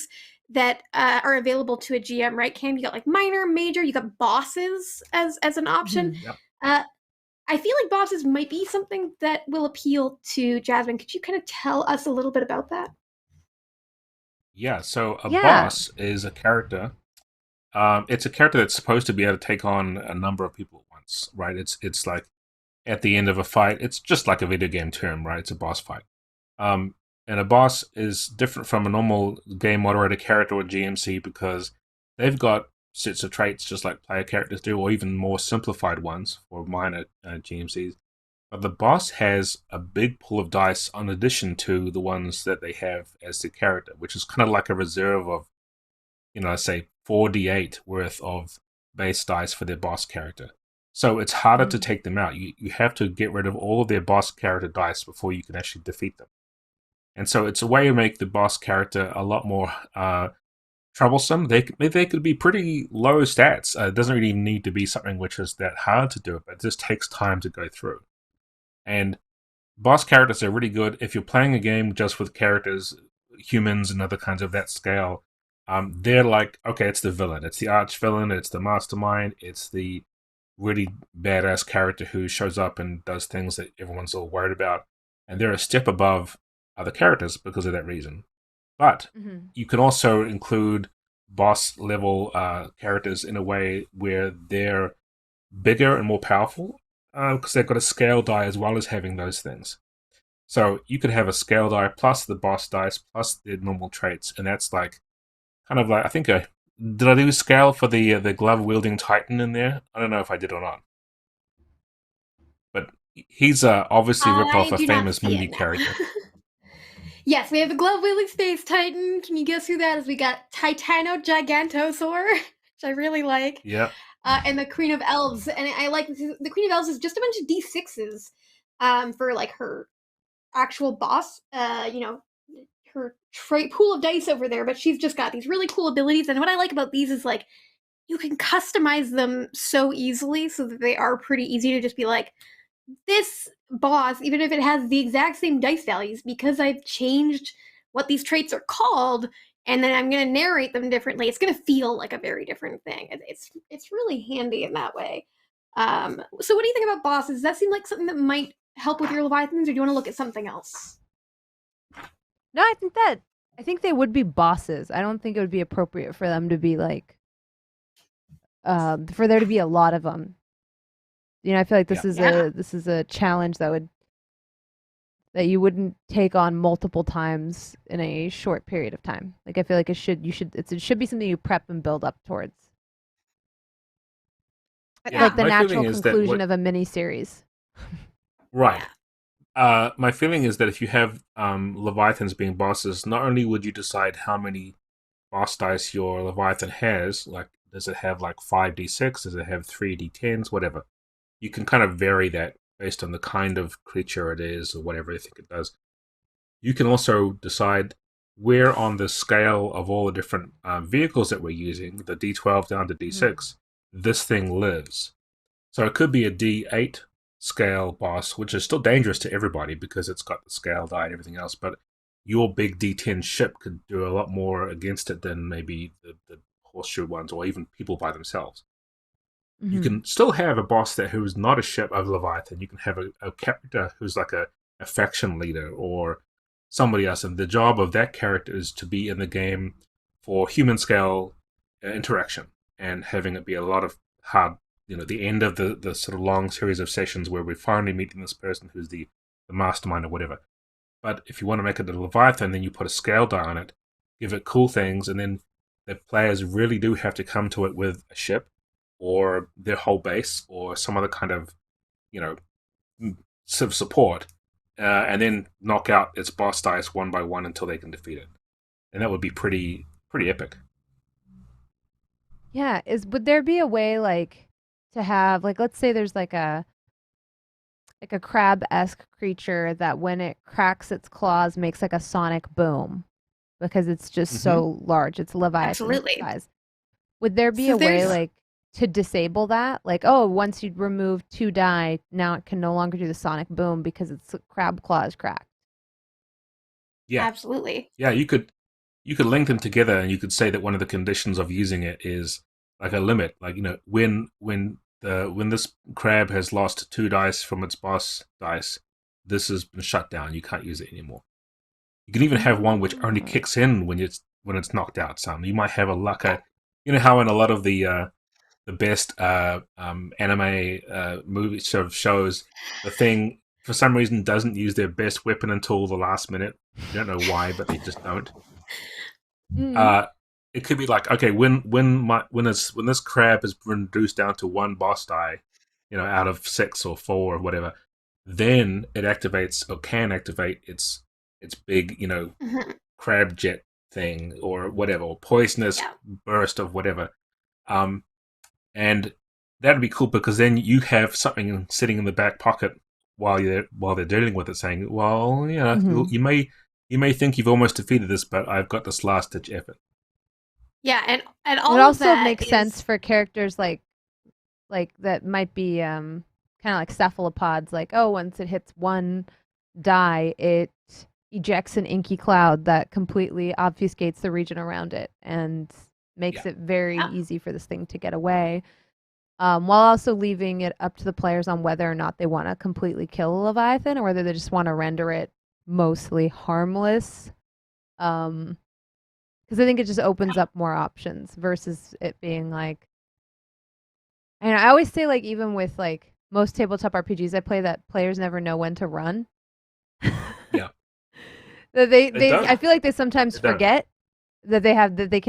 that are available to a GM, right? Cam, you got like minor, major, you got bosses as an option. Yep. I feel like bosses might be something that will appeal to Jasmine. Could you kind of tell us a little bit about that? Yeah, so a boss is a character. It's a character that's supposed to be able to take on a number of people at once, right? It's like at the end of a fight. It's just like a video game term, right? It's a boss fight. And a boss is different from a normal game moderator character or GMC because they've got sets of traits just like player characters do, or even more simplified ones for minor GMCs. But the boss has a big pool of dice in addition to the ones that they have as the character, which is kind of like a reserve of, let's say 4d8 worth of base dice for their boss character. So it's harder to take them out. You have to get rid of all of their boss character dice before you can actually defeat them. And so it's a way to make the boss character a lot more troublesome. They could be pretty low stats. It doesn't really need to be something which is that hard to do, but it just takes time to go through. And boss characters are really good if you're playing a game just with characters, humans and other kinds of that scale. They're like, okay, it's the villain, it's the arch villain, it's the mastermind, it's the really badass character who shows up and does things that everyone's all worried about, and they're a step above other characters because of that reason. But you can also include boss level characters in a way where they're bigger and more powerful because they've got a scale die as well as having those things. So you could have a scale die plus the boss dice plus the normal traits, and that's like kind of like, I think did I do scale for the glove wielding Titan in there? I don't know if I did or not. But he's obviously ripped off a famous movie character. Yes, we have the glove wielding space Titan. Can you guess who that is? We got Titano Gigantosaur, which I really like. Yeah. And the Queen of Elves. And I like the Queen of Elves is just a bunch of D6s for like her actual boss, her pool of dice over there, but she's just got these really cool abilities. And what I like about these is like you can customize them so easily so that they are pretty easy to just be like, this boss, even if it has the exact same dice values, because I've changed what these traits are called, and then I'm going to narrate them differently, it's going to feel like a very different thing. It's really handy in that way. So what do you think about bosses? Does that seem like something that might help with your Leviathans, or do you want to look at something else? No, I think they would be bosses. I don't think it would be appropriate for them to be like, for there to be a lot of them. I feel like this is a challenge that you wouldn't take on multiple times in a short period of time. Like I feel like it should be something you prep and build up towards. Yeah, like the my natural feeling is conclusion of a mini series. Right. My feeling is that if you have Leviathans being bosses, not only would you decide how many boss dice your Leviathan has, like does it have like 5d6, does it have 3d10s, whatever. You can kind of vary that based on the kind of creature it is or whatever you think it does. You can also decide where on the scale of all the different vehicles that we're using, the d12 down to d6, this thing lives. So it could be a d8 scale boss, which is still dangerous to everybody because it's got the scale die and everything else, but your big d10 ship could do a lot more against it than maybe the horseshoe ones or even people by themselves. Mm-hmm. You can still have a boss who is not a ship of Leviathan. You can have a character who's like a faction leader or somebody else, and the job of that character is to be in the game for human scale interaction and having it be a lot of hard, the end of the sort of long series of sessions where we're finally meeting this person who's the mastermind or whatever. But if you want to make it a Leviathan, then you put a scale die on it, give it cool things, and then the players really do have to come to it with a ship or their whole base or some other kind of, sort of support, and then knock out its boss dice one by one until they can defeat it. And that would be pretty epic. Yeah, would there be a way like to have like, let's say there's like a crab-esque creature that when it cracks its claws makes like a sonic boom because it's just so large, it's Leviathan size. Would there be a way like to disable that? Like, once you remove 2 die, now it can no longer do the sonic boom because its crab claw is cracked. Yeah, absolutely. Yeah, you could link them together, and you could say that one of the conditions of using it is like a limit. Like when this crab has lost 2 dice from its boss dice, this has been shut down. You can't use it anymore. You can even have one which only kicks in when it's knocked out. Some you might have how in a lot of the best anime movie sort of shows, the thing for some reason doesn't use their best weapon until the last minute. You don't know why, but they just don't. It could be like, okay, when this crab is reduced down to 1 boss die, out of 6 or 4 or whatever, then it activates or can activate its big, crab jet thing or whatever, or poisonous burst of whatever. And that'd be cool because then you have something sitting in the back pocket while they're dealing with it, saying, well, you may think you've almost defeated this, but I've got this last ditch effort. Yeah, and all it also of that makes sense for characters like that might be kind of like cephalopods. Like, once it hits 1 die, it ejects an inky cloud that completely obfuscates the region around it and makes it very easy for this thing to get away, while also leaving it up to the players on whether or not they want to completely kill a Leviathan or whether they just want to render it mostly harmless. Because I think it just opens up more options versus it being like, and I always say like even with like most tabletop RPGs I play that players never know when to run. Yeah. I feel like they sometimes forget that they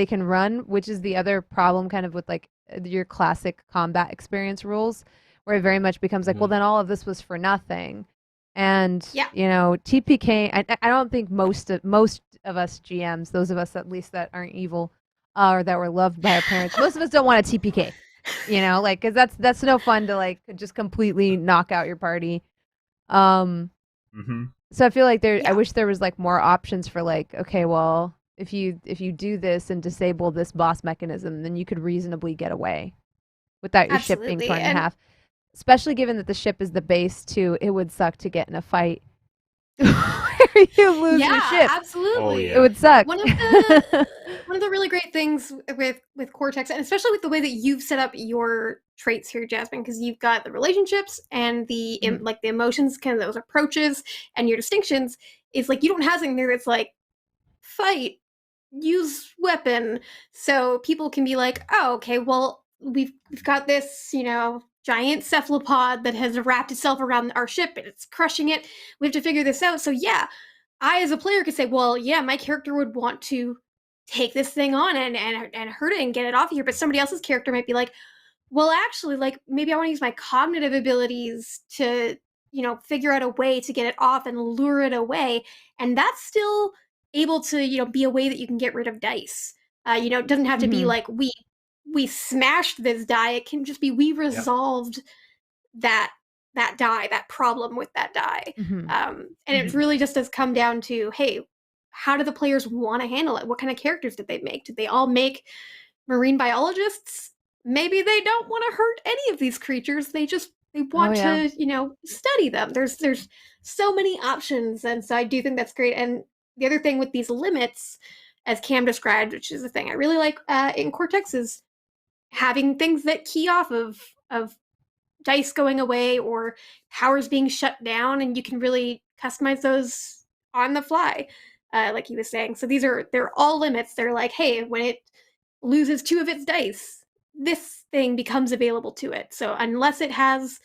can run, which is the other problem kind of with like your classic combat experience rules, where it very much becomes like, well, then all of this was for nothing. And TPK, I don't think most of us GMs, those of us at least that aren't evil or that were loved by our parents, most of us don't want a TPK, like, because that's no fun to like just completely knock out your party. So I feel like I Yeah. wish there was like more options for like, okay, well, if you do this and disable this boss mechanism, then you could reasonably get away without your ship being Absolutely. torn in And half. Especially given that the ship is the base too, it would suck to get in a fight where you lose your yeah, ship. Oh absolutely. It yeah. would suck. One of the really great things with Cortex, and especially with the way that you've set up your traits here, Jasmine, because you've got the relationships and the Mhm. like the emotions, kind of those approaches, and your distinctions, is like you don't have something there that's like fight, use weapon, so people can be like, oh, okay, well, we've got this, giant cephalopod that has wrapped itself around our ship and it's crushing it. We have to figure this out. So yeah, I as a player could say, well, yeah, my character would want to take this thing on and hurt it and get it off of here, but somebody else's character might be like, well, actually, like maybe I want to use my cognitive abilities to, figure out a way to get it off and lure it away. And that's still able to, be a way that you can get rid of dice. It doesn't have to be Mhm. like we smashed this die. It can just be we Yep. resolved that die, that problem with that die. Mhm. And it Mhm. really just does come down to, hey, how do the players want to handle it? What kind of characters did they make? Did they all make marine biologists? Maybe they don't want to hurt any of these creatures. They Oh want yeah. to, study them. There's so many options, and so I do think that's great. And the other thing with these limits, as Cam described, which is the thing I really like in Cortex, is having things that key off of dice going away or powers being shut down, and you can really customize those on the fly, like he was saying. So they're all limits. They're like, hey, when it loses 2 of its dice, this thing becomes available to it. So unless it has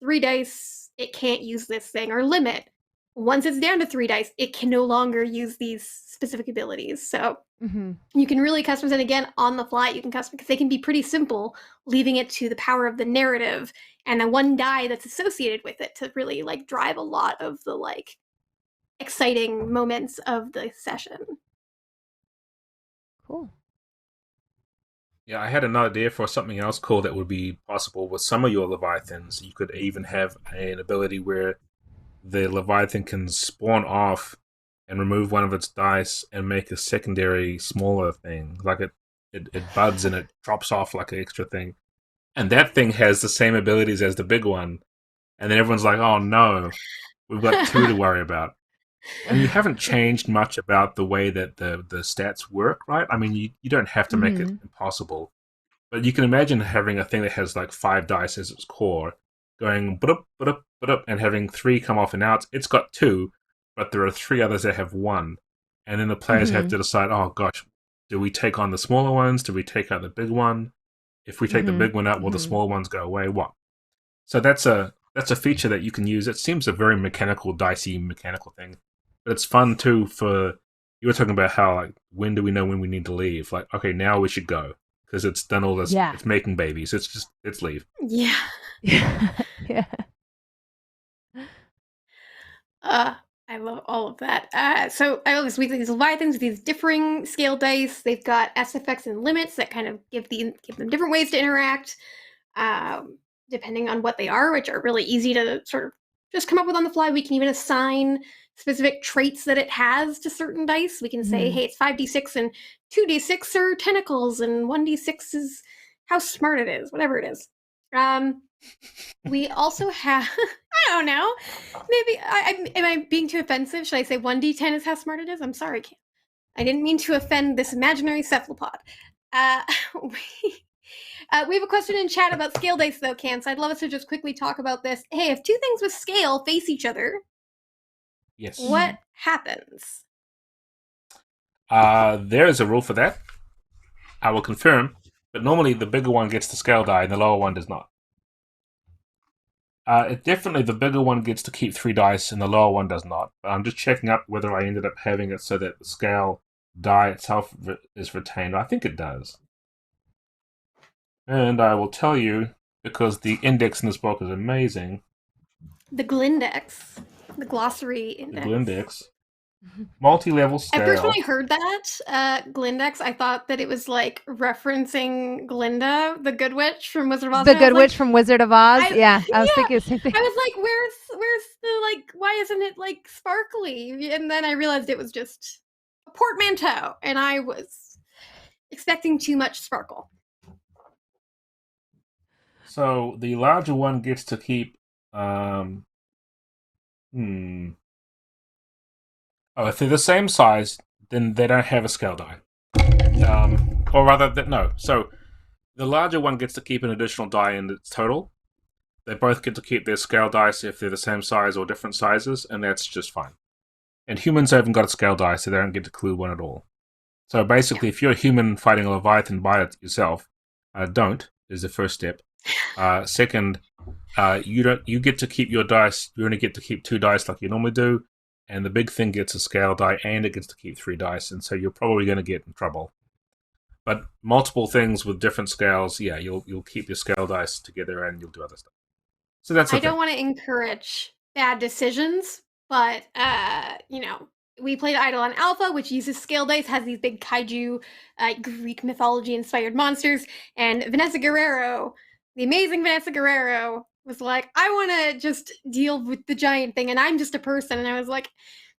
3 dice, it can't use this thing, or limit. Once it's down to 3 dice, it can no longer use these specific abilities. So Mhm. you can really customize it again on the fly. You can customize because they can be pretty simple, leaving it to the power of the narrative and the one die that's associated with it to really like drive a lot of the like exciting moments of the session. Cool. Yeah, I had another idea for something else cool that would be possible with some of your Leviathans. You could even have an ability where the Leviathan can spawn off and remove one of its dice and make a secondary smaller thing. Like it buds and it drops off like an extra thing. And that thing has the same abilities as the big one. And then everyone's like, oh no, we've got two to worry about. And you haven't changed much about the way that the stats work, right? I mean, you don't have to make it Mhm. impossible. But you can imagine having a thing that has like 5 dice as its core, going but up, and having 3 come off and out. It's got 2, but there are 3 others that have 1. And then the players have Mhm. to decide, oh gosh, do we take on the smaller ones? Do we take out the big one? If we take the Mhm. big one out, will the Mhm. small ones go away? What? So that's a feature that you can use. It seems a very mechanical, dicey mechanical thing, but it's fun too. For you were talking about how like when do we know when we need to leave? Like okay, now we should go because it's done all this. Yeah. It's making babies. It's leave. Yeah. Yeah. Uh, I love all of that. So I love this week. These Leviathans with these differing scale dice. They've got SFX and limits that kind of give them different ways to interact, depending on what they are, which are really easy to sort of just come up with on the fly. We can even assign specific traits that it has to certain dice. We can say, Mhm. hey, it's 5d6 and 2d6 are tentacles and 1d6 is how smart it is, whatever it is. We also have, I don't know, maybe, am I being too offensive? Should I say 1d10 is how smart it is? I'm sorry, Cam. I didn't mean to offend this imaginary cephalopod. Uh, we have a question in chat about scale dice, though, Cam, so I'd love us to just quickly talk about this. Hey, if 2 things with scale face each other, Yes. what Mhm. happens? There is a rule for that. I will confirm, but normally the bigger one gets the scale die and the lower one does not. It definitely the bigger one gets to keep 3 dice and the lower one does not. But I'm just checking up whether I ended up having it so that the scale die itself is retained. I think it does. And I will tell you, because the index in this book is amazing, The Glindex, the glossary the index. Glindex. multi-level At first, when scale. I heard that, Glindex, I thought that it was like referencing Glinda, the Good Witch from Wizard of Oz. The And I was Good like, Witch from Wizard of Oz. Yeah, I was yeah. thinking the same thing. I was like, where's the like? Why isn't it like sparkly? And then I realized it was just a portmanteau, and I was expecting too much sparkle. So the larger one gets to keep. Oh, if they're the same size, then they don't have a scale die. Or rather, no. So the larger one gets to keep an additional die in its total. They both get to keep their scale dice if they're the same size or different sizes, and that's just fine. And humans haven't got a scale die, so they don't get to clue one at all. So basically, if you're a human fighting a Leviathan by it yourself, don't is the first step. Second, you get to keep your dice. You only get to keep 2 dice like you normally do, and the big thing gets a scale die, and it gets to keep 3 dice, and so you're probably going to get in trouble. But multiple things with different scales, yeah, you'll keep your scale dice together, and you'll do other stuff. So that's. I don't want to encourage bad decisions, but we played Idle on Alpha, which uses scale dice, has these big kaiju, Greek mythology-inspired monsters, and Vanessa Guerrero, the amazing Vanessa Guerrero, was like, I want to just deal with the giant thing, and I'm just a person. And I was like,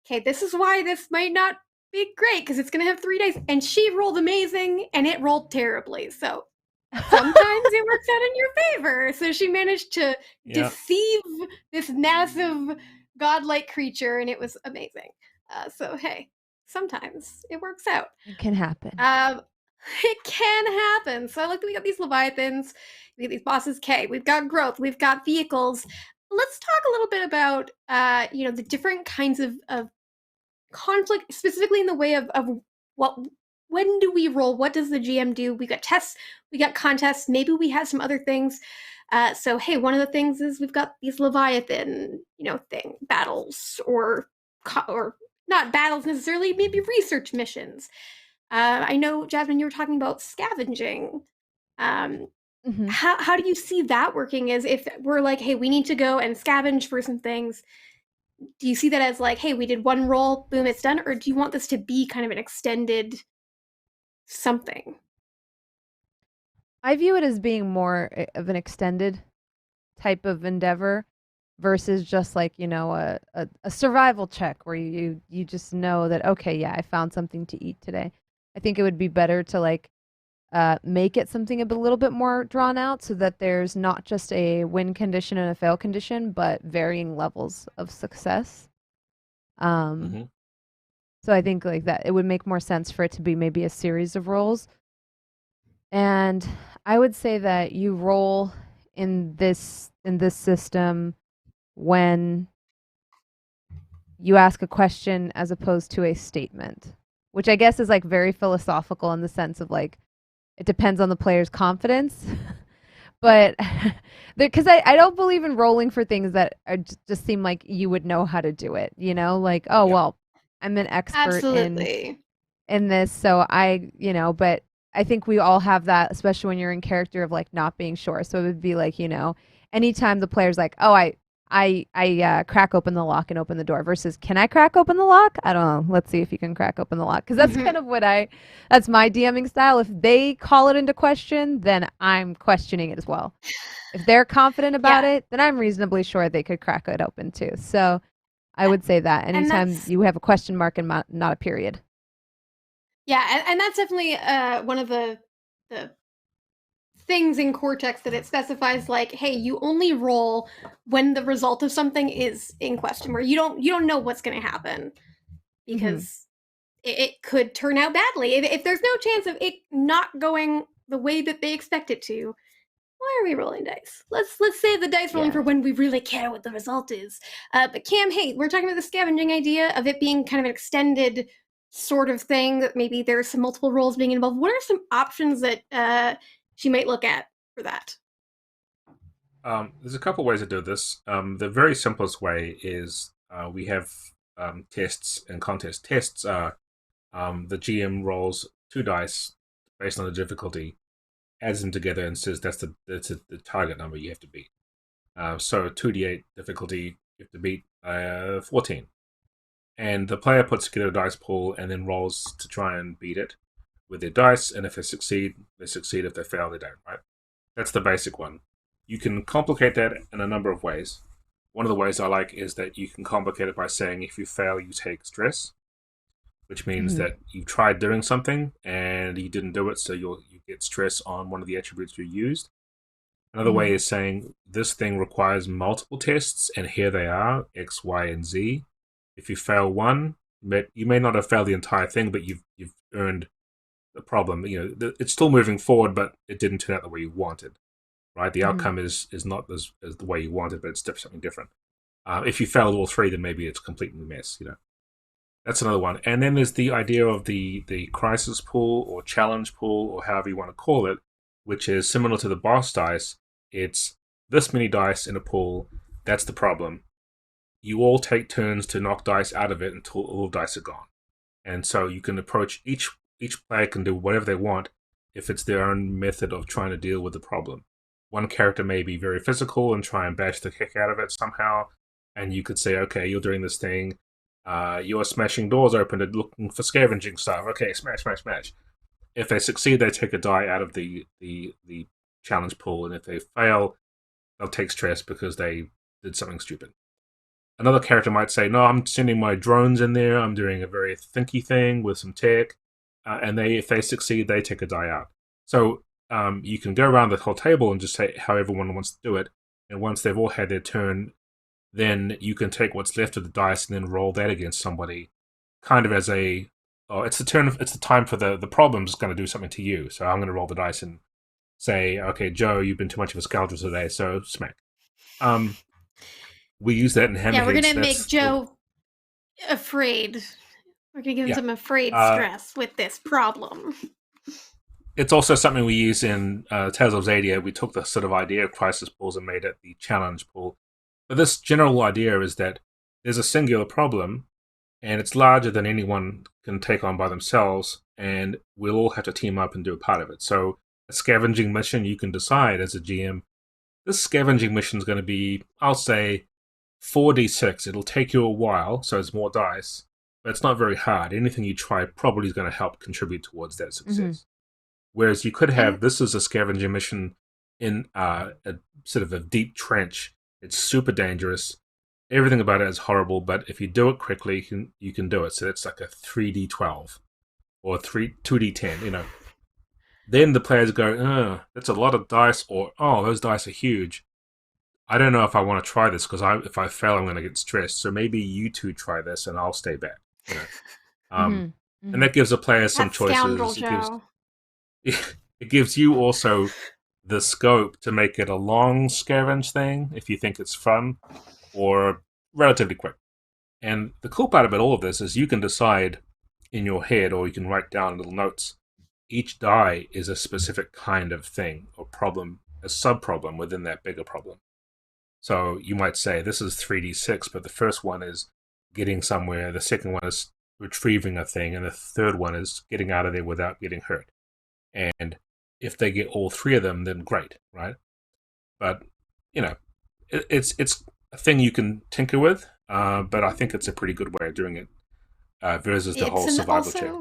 okay, this is why this might not be great, because it's going to have 3 dice. And she rolled amazing, and it rolled terribly. So sometimes it works out in your favor. So she managed to deceive this massive godlike creature, and it was amazing. So hey, sometimes it works out. It can happen. It can happen. So look, we got these Leviathans, we got these bosses. Okay, we've got growth, we've got vehicles. Let's talk a little bit about the different kinds of conflict, specifically in the way of what. When do we roll? What does the GM do? We got tests, we got contests, maybe we have some other things. So hey, one of the things is we've got these Leviathan, battles, or not battles necessarily, maybe research missions. I know, Jasmine, you were talking about scavenging. How do you see that working? Is if we're like, hey, we need to go and scavenge for some things, do you see that as like, hey, we did one roll, boom, it's done? Or do you want this to be kind of an extended something? I view it as being more of an extended type of endeavor versus just like, a survival check where you just know that, okay, yeah, I found something to eat today. I think it would be better to like make it something a little bit more drawn out so that there's not just a win condition and a fail condition, but varying levels of success. So I think like that it would make more sense for it to be maybe a series of rolls. And I would say that you roll in this system when you ask a question as opposed to a statement, which I guess is like very philosophical in the sense of like it depends on the player's confidence. But because I don't believe in rolling for things that just seem like you would know how to do it, like, oh, well, I'm an expert in this, so but I think we all have that, especially when you're in character of like not being sure. So it would be like, anytime the player's like, oh, I crack open the lock and open the door versus can I crack open the lock? I don't know. Let's see if you can crack open the lock. Because that's kind of that's my DMing style. If they call it into question, then I'm questioning it as well. If they're confident about it, then I'm reasonably sure they could crack it open too. So I would say that anytime you have a question mark and not a period. Yeah, and that's definitely one of the things in Cortex that it specifies, like, hey, you only roll when the result of something is in question, where you don't know what's going to happen, because it could turn out badly. If there's no chance of it not going the way that they expect it to, why are we rolling dice? Let's save the dice rolling for when we really care what the result is. But Cam, hey, we're talking about the scavenging idea of it being kind of an extended sort of thing, that maybe there's some multiple roles being involved. What are some options that she might look at for that? There's a couple ways to do this. The very simplest way is we have tests and contests. Tests are the GM rolls 2 dice based on the difficulty, adds them together, and says that's the target number you have to beat. So 2d8 difficulty, you have to beat 14. and the player puts together a dice pool and then rolls to try and beat it with their dice. And if they succeed, they succeed. If they fail, they don't. Right? That's the basic one. You can complicate that in a number of ways. One of the ways I like is that you can complicate it by saying if you fail, you take stress, which means that you tried doing something and you didn't do it, so you get stress on one of the attributes you used. Another way is saying this thing requires multiple tests, and here they are, X, Y, and Z. If you fail one, you may not have failed the entire thing, but you've earned the problem. It's still moving forward, but it didn't turn out the way you wanted. Right? The outcome is not as the way you wanted, but it's something different. If you failed all three, then maybe it's completely a mess. That's another one. And then there's the idea of the crisis pool or challenge pool, or however you want to call it, which is similar to the boss dice. It's this many dice in a pool. That's the problem. You all take turns to knock dice out of it until all dice are gone. And so you can approach each player can do whatever they want if it's their own method of trying to deal with the problem. One character may be very physical and try and bash the kick out of it somehow. And you could say, okay, you're doing this thing. You're smashing doors open and looking for scavenging stuff. Okay, smash, smash, smash. If they succeed, they take a die out of the challenge pool. And if they fail, they'll take stress because they did something stupid. Another character might say, no, I'm sending my drones in there. I'm doing a very thinky thing with some tech. And if they succeed, they take a die out. So you can go around the whole table and just say how everyone wants to do it. And once they've all had their turn, then you can take what's left of the dice and then roll that against somebody, kind of as it's the time for the problem's going to do something to you. So I'm going to roll the dice and say, okay, Joe, you've been too much of a scoundrel today, so smack. We use that in Hammerheads. Yeah, we're going to make Joe afraid. We're going to give him some afraid stress with this problem. It's also something we use in Tales of Xadia. We took the sort of idea of crisis pools and made it the challenge pool. But this general idea is that there's a singular problem, and it's larger than anyone can take on by themselves, and we'll all have to team up and do a part of it. So a scavenging mission, you can decide as a GM, this scavenging mission is going to be, I'll say, 4d6. It'll take you a while, so it's more dice, but it's not very hard. Anything you try probably is going to help contribute towards that success. Whereas you could have, this is a scavenging mission in a sort of a deep trench. It's super dangerous. Everything about it is horrible, but if you do it quickly, you can do it. So it's like a 3d12 or 2d10, Then the players go, that's a lot of dice, or, those dice are huge. I don't know if I want to try this, because if I fail, I'm going to get stressed. So maybe you two try this, and I'll stay back. And that gives the players some choices. It gives you also the scope to make it a long scavenge thing, if you think it's fun, or relatively quick. And the cool part about all of this is you can decide in your head, or you can write down little notes. Each die is a specific kind of thing or problem, a sub-problem within that bigger problem. So you might say, this is 3d6, but the first one is getting somewhere, the second one is retrieving a thing, and the third one is getting out of there without getting hurt. And if they get all three of them, then great, right? But, it's a thing you can tinker with, but I think it's a pretty good way of doing it versus the whole survival check.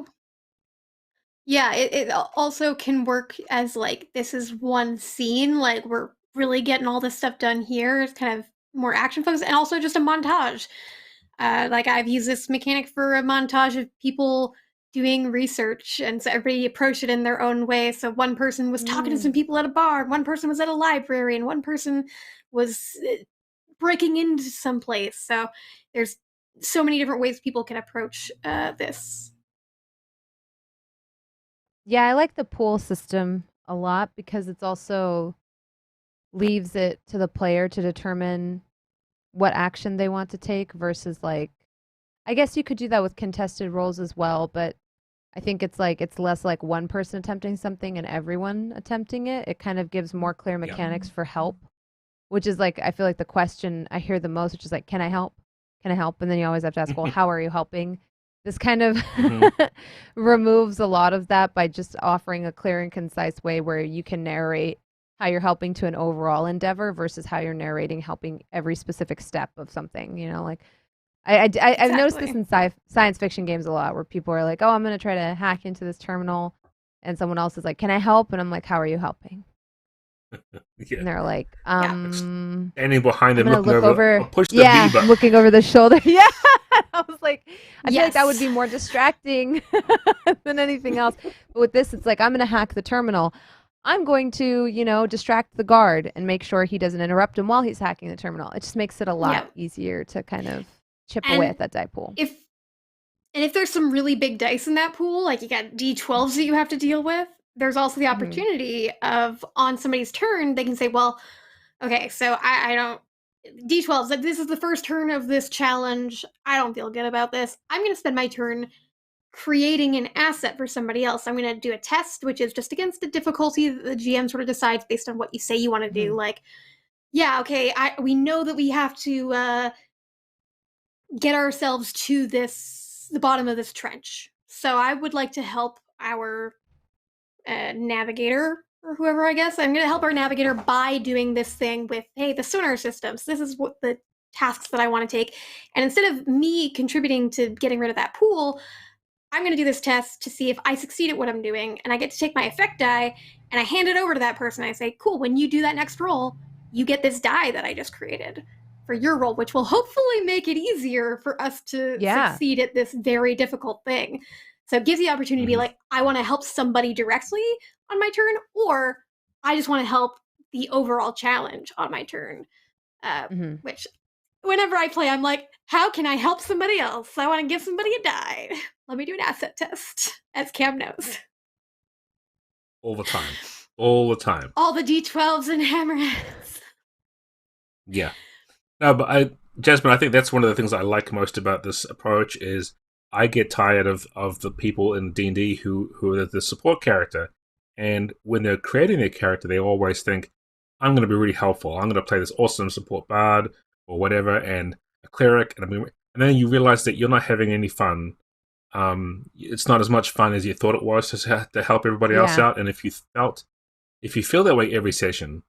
Yeah, it also can work as, this is one scene, we're really getting all this stuff done here. It's kind of more action focused, and also just a montage. I've used this mechanic for a montage of people doing research, and so everybody approached it in their own way. So one person was talking to some people at a bar, one person was at a library, and one person was breaking into some place. So there's so many different ways people can approach this. Yeah, I like the pool system a lot because it's also leaves it to the player to determine what action they want to take versus I guess you could do that with contested roles as well, but I think it's less like one person attempting something and everyone attempting it. It kind of gives more clear mechanics for help, which is I feel like the question I hear the most, which is can I help? Can I help? And then you always have to ask, well, how are you helping? This kind of removes a lot of that by just offering a clear and concise way where you can narrate how you're helping to an overall endeavor versus how you're narrating helping every specific step of something, I've noticed this Exactly. in science fiction games a lot, where people are like, "Oh, I'm gonna try to hack into this terminal," and someone else is like, "Can I help?" And I'm like, "How are you helping?" Yeah. And they're like, Yeah. Standing behind I'm them, gonna looking look over. over. I'll push the B Yeah, button. looking over the shoulder. Yeah, I was like, I feel like that would Yes. be more distracting than anything else. But with this, it's like I'm gonna hack the terminal. I'm going to, distract the guard and make sure he doesn't interrupt him while he's hacking the terminal. It just makes it a lot Yeah. easier to kind of chip away And at that die pool. if there's some really big dice in that pool, like you got D12s that you have to deal with, there's also the Hmm. opportunity of on somebody's turn, they can say, well, okay, so I don't D12s, like this is the first turn of this challenge. I don't feel good about this. I'm gonna spend my turn creating an asset for somebody else. I'm gonna do a test, which is just against the difficulty that the GM sort of decides based on what you say you want to Hmm. do. Like, yeah, okay, we know that we have to get ourselves to the bottom of this trench. So I would like to help our navigator or whoever. I guess I'm going to help our navigator by doing this thing with, hey, the sonar systems. This is what the tasks that I want to take. And instead of me contributing to getting rid of that pool, I'm going to do this test to see if I succeed at what I'm doing, and I get to take my effect die and I hand it over to that person. I say, cool, when you do that next roll, you get this die that I just created for your roll, which will hopefully make it easier for us to Yeah. succeed at this very difficult thing. So it gives the opportunity to be Mhm. like, I want to help somebody directly on my turn, or I just want to help the overall challenge on my turn. Hmm. Which whenever I play, I'm like, how can I help somebody else? I want to give somebody a die. Let me do an asset test, as Cam knows. All the time. All the time. All the D12s and hammerheads. Yeah. No, but Jasmine, I think that's one of the things I like most about this approach is I get tired of the people in D&D who are the support character, and when they're creating their character, they always think, I'm going to be really helpful. I'm going to play this awesome support bard or whatever, and a cleric, and then you realize that you're not having any fun. It's not as much fun as you thought it was to help everybody else Yeah. out, and if you feel that way every session,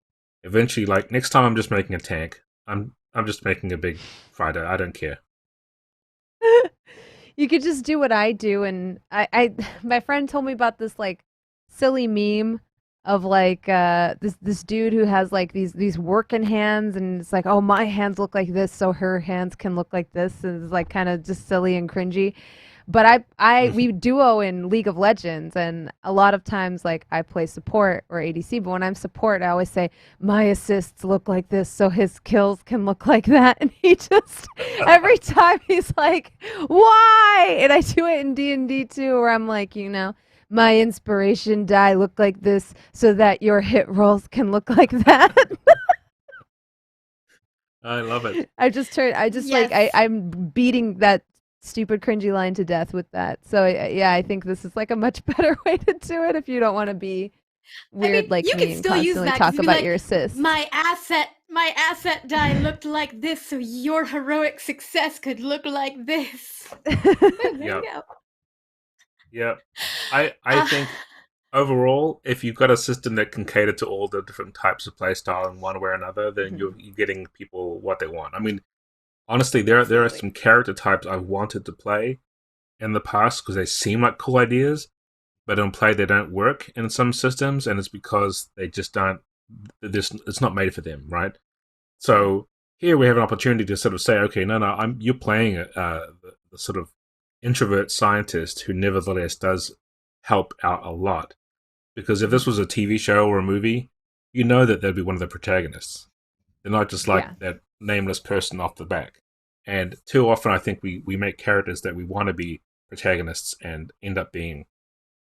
eventually, like next time, I'm just making a tank. I'm just making a big fighter. I don't care. You could just do what I do, and my friend told me about this like silly meme of like this dude who has like these working hands, and it's like, oh, my hands look like this, so her hands can look like this, and it's like kind of just silly and cringy. But we duo in League of Legends, and a lot of times like I play support or ADC, but when I'm support, I always say my assists look like this, so his kills can look like that, and he just every time he's like, why? And I do it in D&D too, where I'm like, my inspiration die look like this, so that your hit rolls can look like that. I love it. Yes. I'm beating that stupid cringy line to death with that. So yeah, I think this is like a much better way to do it if you don't want to be I mean, weird like you could me and still use constantly that because talk you'd be about like, your assists. my asset die looked like this, so your heroic success could look like this. There you Yeah, go. yeah. I Uh, think overall, if you've got a system that can cater to all the different types of playstyle in one way or another, then Mhm. you're getting people what they want. I mean, honestly, there are absolutely. some character types I've wanted to play in the past because they seem like cool ideas, but in play they don't work in some systems, and it's because they just don't. It's not made for them, right? Yeah. So here we have an opportunity to sort of say, okay, no, you're playing the sort of introvert scientist who nevertheless does help out a lot. Because if this Mhm. was a TV show or a movie, you know that they'd be one of the protagonists. They're not just like Yeah. that nameless person off the back. And too often, I think we make characters that we want to be protagonists and end up being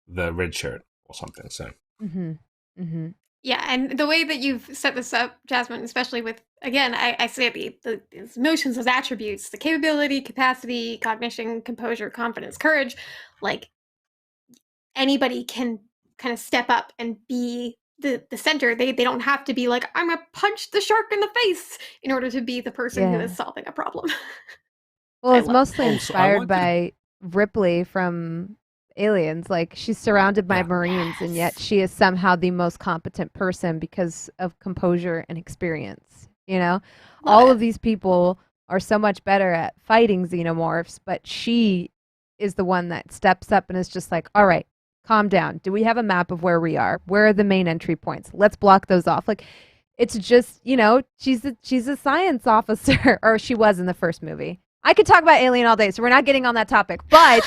the red shirt or something. So Mhm. Mhm. Yeah, and the way that you've set this up, Jasmine, especially with, again, I say these emotions as attributes, the capability, capacity, cognition, composure, confidence, courage, like anybody can kind of step up and be the center. They don't have to be like, I'm gonna punch the shark in the face in order to be the person who is Yeah. solving a problem. Well, I it's love mostly it. so I inspired wanted to, by Ripley from Aliens. Like, she's surrounded by yeah. Marines, and yet Yes. she is somehow the most competent person because of composure and experience. Love All it. of these people are so much better at fighting xenomorphs, but she is the one that steps up and is just like, all right, calm down. Do we have a map of where we are? Where are the main entry points? Let's block those off. Like, it's just, she's a science officer, or she was in the first movie. I could talk about Alien all day, so we're not getting on that topic. But,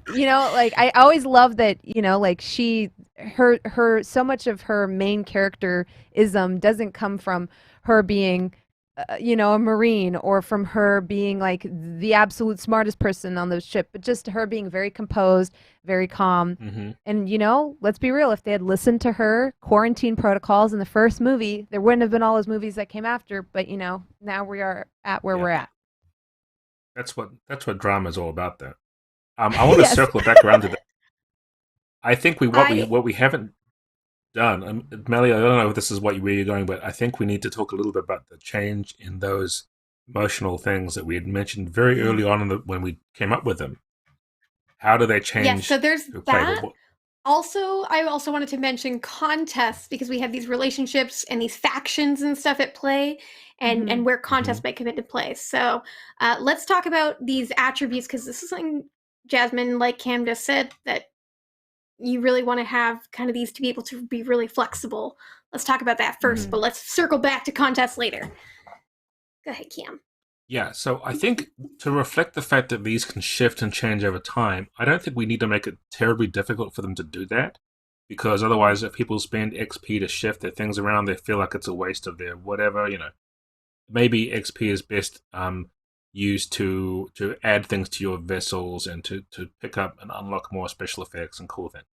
like, I always love that, like, her so much of her main characterism doesn't come from her being a Marine, or from her being like the absolute smartest person on the ship, but just her being very composed, very calm. Mm-hmm. And, let's be real, if they had listened to her quarantine protocols in the first movie, there wouldn't have been all those movies that came after. But, now we are at where we're at. That's what drama is all about, though. I want to Yes. circle back around to that. I think what we haven't done, Mellie, I don't know if this is where you're going, but I think we need to talk a little bit about the change in those emotional things that we had mentioned very early on when we came up with them. How do they change? Yes, so there's to play? that. Also, I also wanted to mention contests, because we have these relationships and these factions and stuff at play, and where contests might come into play. So let's talk about these attributes, because this is something, Jasmine, like Cam just said, that you really want to have kind of these to be able to be really flexible. Let's talk about that first, but let's circle back to contests later. Go ahead, Cam. Yeah, so I think to reflect the fact that these can shift and change over time, I don't think we need to make it terribly difficult for them to do that, because otherwise if people spend XP to shift their things around, they feel like it's a waste of their whatever, Maybe XP is best used to add things to your vessels and to pick up and unlock more special effects and cool things.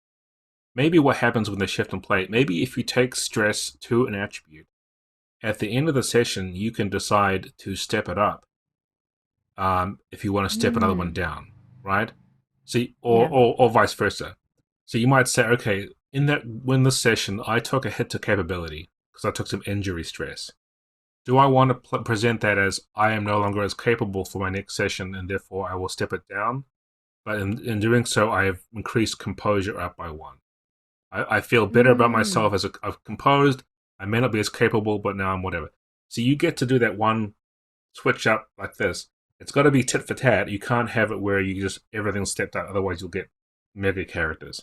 Maybe what happens when they shift and play, maybe if you take stress to an attribute, at the end of the session, you can decide to step it up if you want to step another one down, right? See, or vice versa. So you might say, okay, when this session, I took a hit to capability because I took some injury stress. Do I want to present that as I am no longer as capable for my next session, and therefore I will step it down? But in doing so, I have increased composure up by 1. I feel better about myself as I've composed. I may not be as capable, but now I'm whatever. So you get to do that one switch up like this. It's got to be tit for tat. You can't have it where you just everything's stepped up. Otherwise, you'll get mega characters.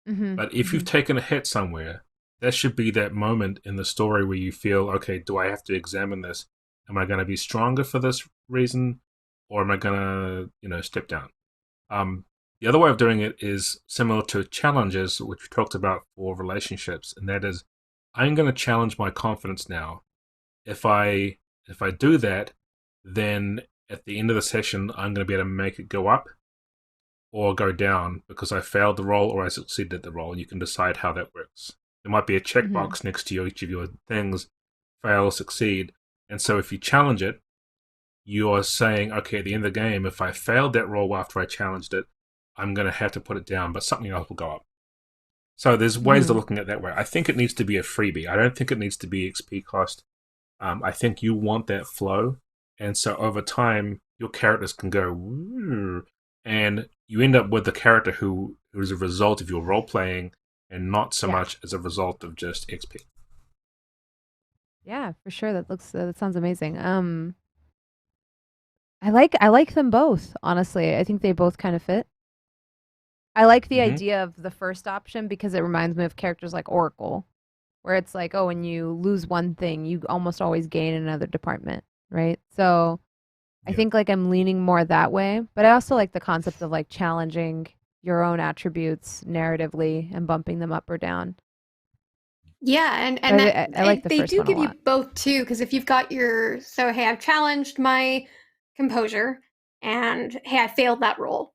But if you've taken a hit somewhere, that should be that moment in the story where you feel, okay, do I have to examine this? Am I going to be stronger for this reason, or am I going to, step down? The other way of doing it is similar to challenges, which we talked about for relationships, and that is, I'm going to challenge my confidence now. If I do that, then at the end of the session, I'm going to be able to make it go up or go down because I failed the roll or I succeeded the roll. You can decide how that works. There might be a checkbox next to each of your things, fail, succeed. And so if you challenge it, you're saying, okay, at the end of the game, if I failed that roll after I challenged it, I'm going to have to put it down, but something else will go up. So there's ways of looking at it that way. I think it needs to be a freebie. I don't think it needs to be XP cost. I think you want that flow. And so over time, your characters can go, woo, and you end up with the character who is a result of your role-playing and not so much as a result of just XP. Yeah, for sure. That sounds amazing. I like them both, honestly. I think they both kind of fit. I like the idea of the first option because it reminds me of characters like Oracle, where it's like, oh, when you lose one thing, you almost always gain another department, right? So I think like I'm leaning more that way, but I also like the concept of like challenging your own attributes narratively and bumping them up or down. Yeah, and I like the they first do one a give you lot. both too, because if you've got hey, I've challenged my composure, and hey, I failed that roll.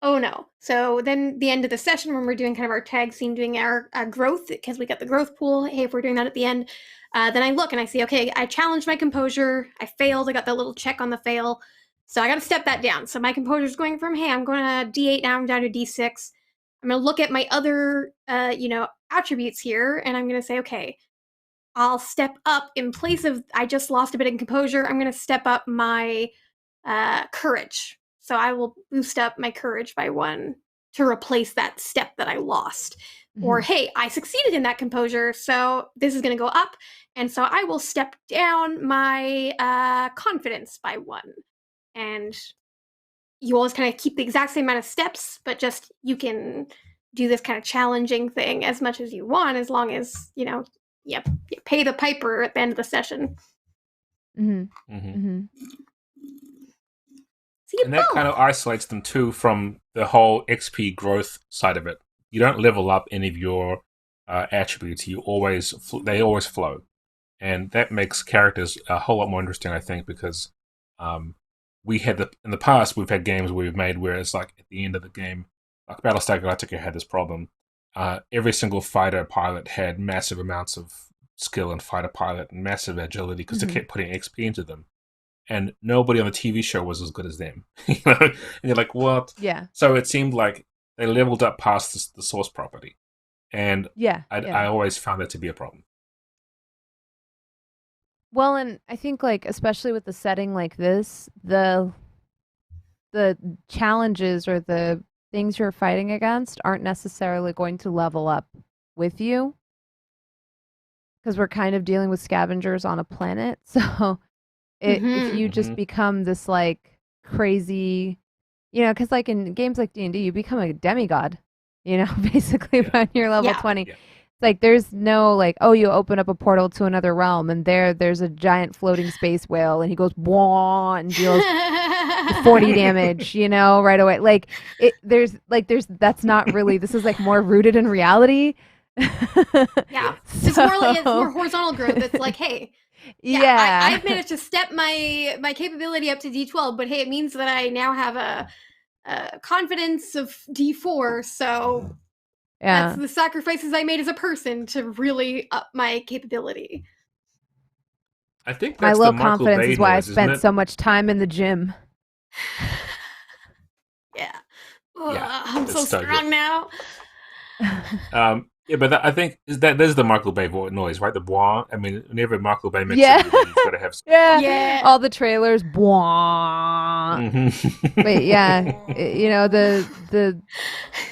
Oh no. So then the end of the session when we're doing kind of our tag scene, doing our growth, because we got the growth pool, hey, if we're doing that at the end, then I look and I see, okay, I challenged my composure, I failed, I got that little check on the fail, so I got to step that down. So my composure's going from, hey, I'm going to D8 now, I'm down to D6. I'm going to look at my other, attributes here, and I'm going to say, okay, I'll step up in place of, I just lost a bit in composure, I'm going to step up my courage. So I will boost up my courage by 1 to replace that step that I lost. Or, hey, I succeeded in that composure, so this is going to go up, and so I will step down my confidence by 1. And you always kind of keep the exact same amount of steps, but just you can do this kind of challenging thing as much as you want, as long as, you pay the piper at the end of the session. And that kind of isolates them too from the whole XP growth side of it. You don't level up any of your attributes. They always flow, and that makes characters a whole lot more interesting, I think, because in the past we've had games where we've made where it's like at the end of the game, like Battlestar Galactica had this problem. Every single fighter pilot had massive amounts of skill and fighter pilot and massive agility because they kept putting XP into them. And nobody on the TV show was as good as them. And you're like, what? Yeah. So it seemed like they leveled up past the source property. And I always found that to be a problem. Well, and I think, like, especially with the setting like this, the challenges or the things you're fighting against aren't necessarily going to level up with you. Because we're kind of dealing with scavengers on a planet. So if you just become this, like, crazy, because, like, in games like D&D, you become a demigod, basically when you're level 20. Yeah. It's like there's no, like, oh, you open up a portal to another realm, and there's a giant floating space whale, and he goes, "Wah," and deals 40 damage, right away. Like, there's that's not really, this is, like, more rooted in reality. Yeah. It's more horizontal growth. It's like, hey, I've managed to step my capability up to D12, but hey, it means that I now have a confidence of D4, so that's the sacrifices I made as a person to really up my capability. I think my that's low the Michael confidence Bay is why noise, I spent isn't it? so much time in the gym. I'm so strong now. Yeah, but I think there's the Michael Bay noise, right? The boing. I mean, whenever Michael Bay makes a movie, you've got to have yeah. All the trailers, boing. Wait,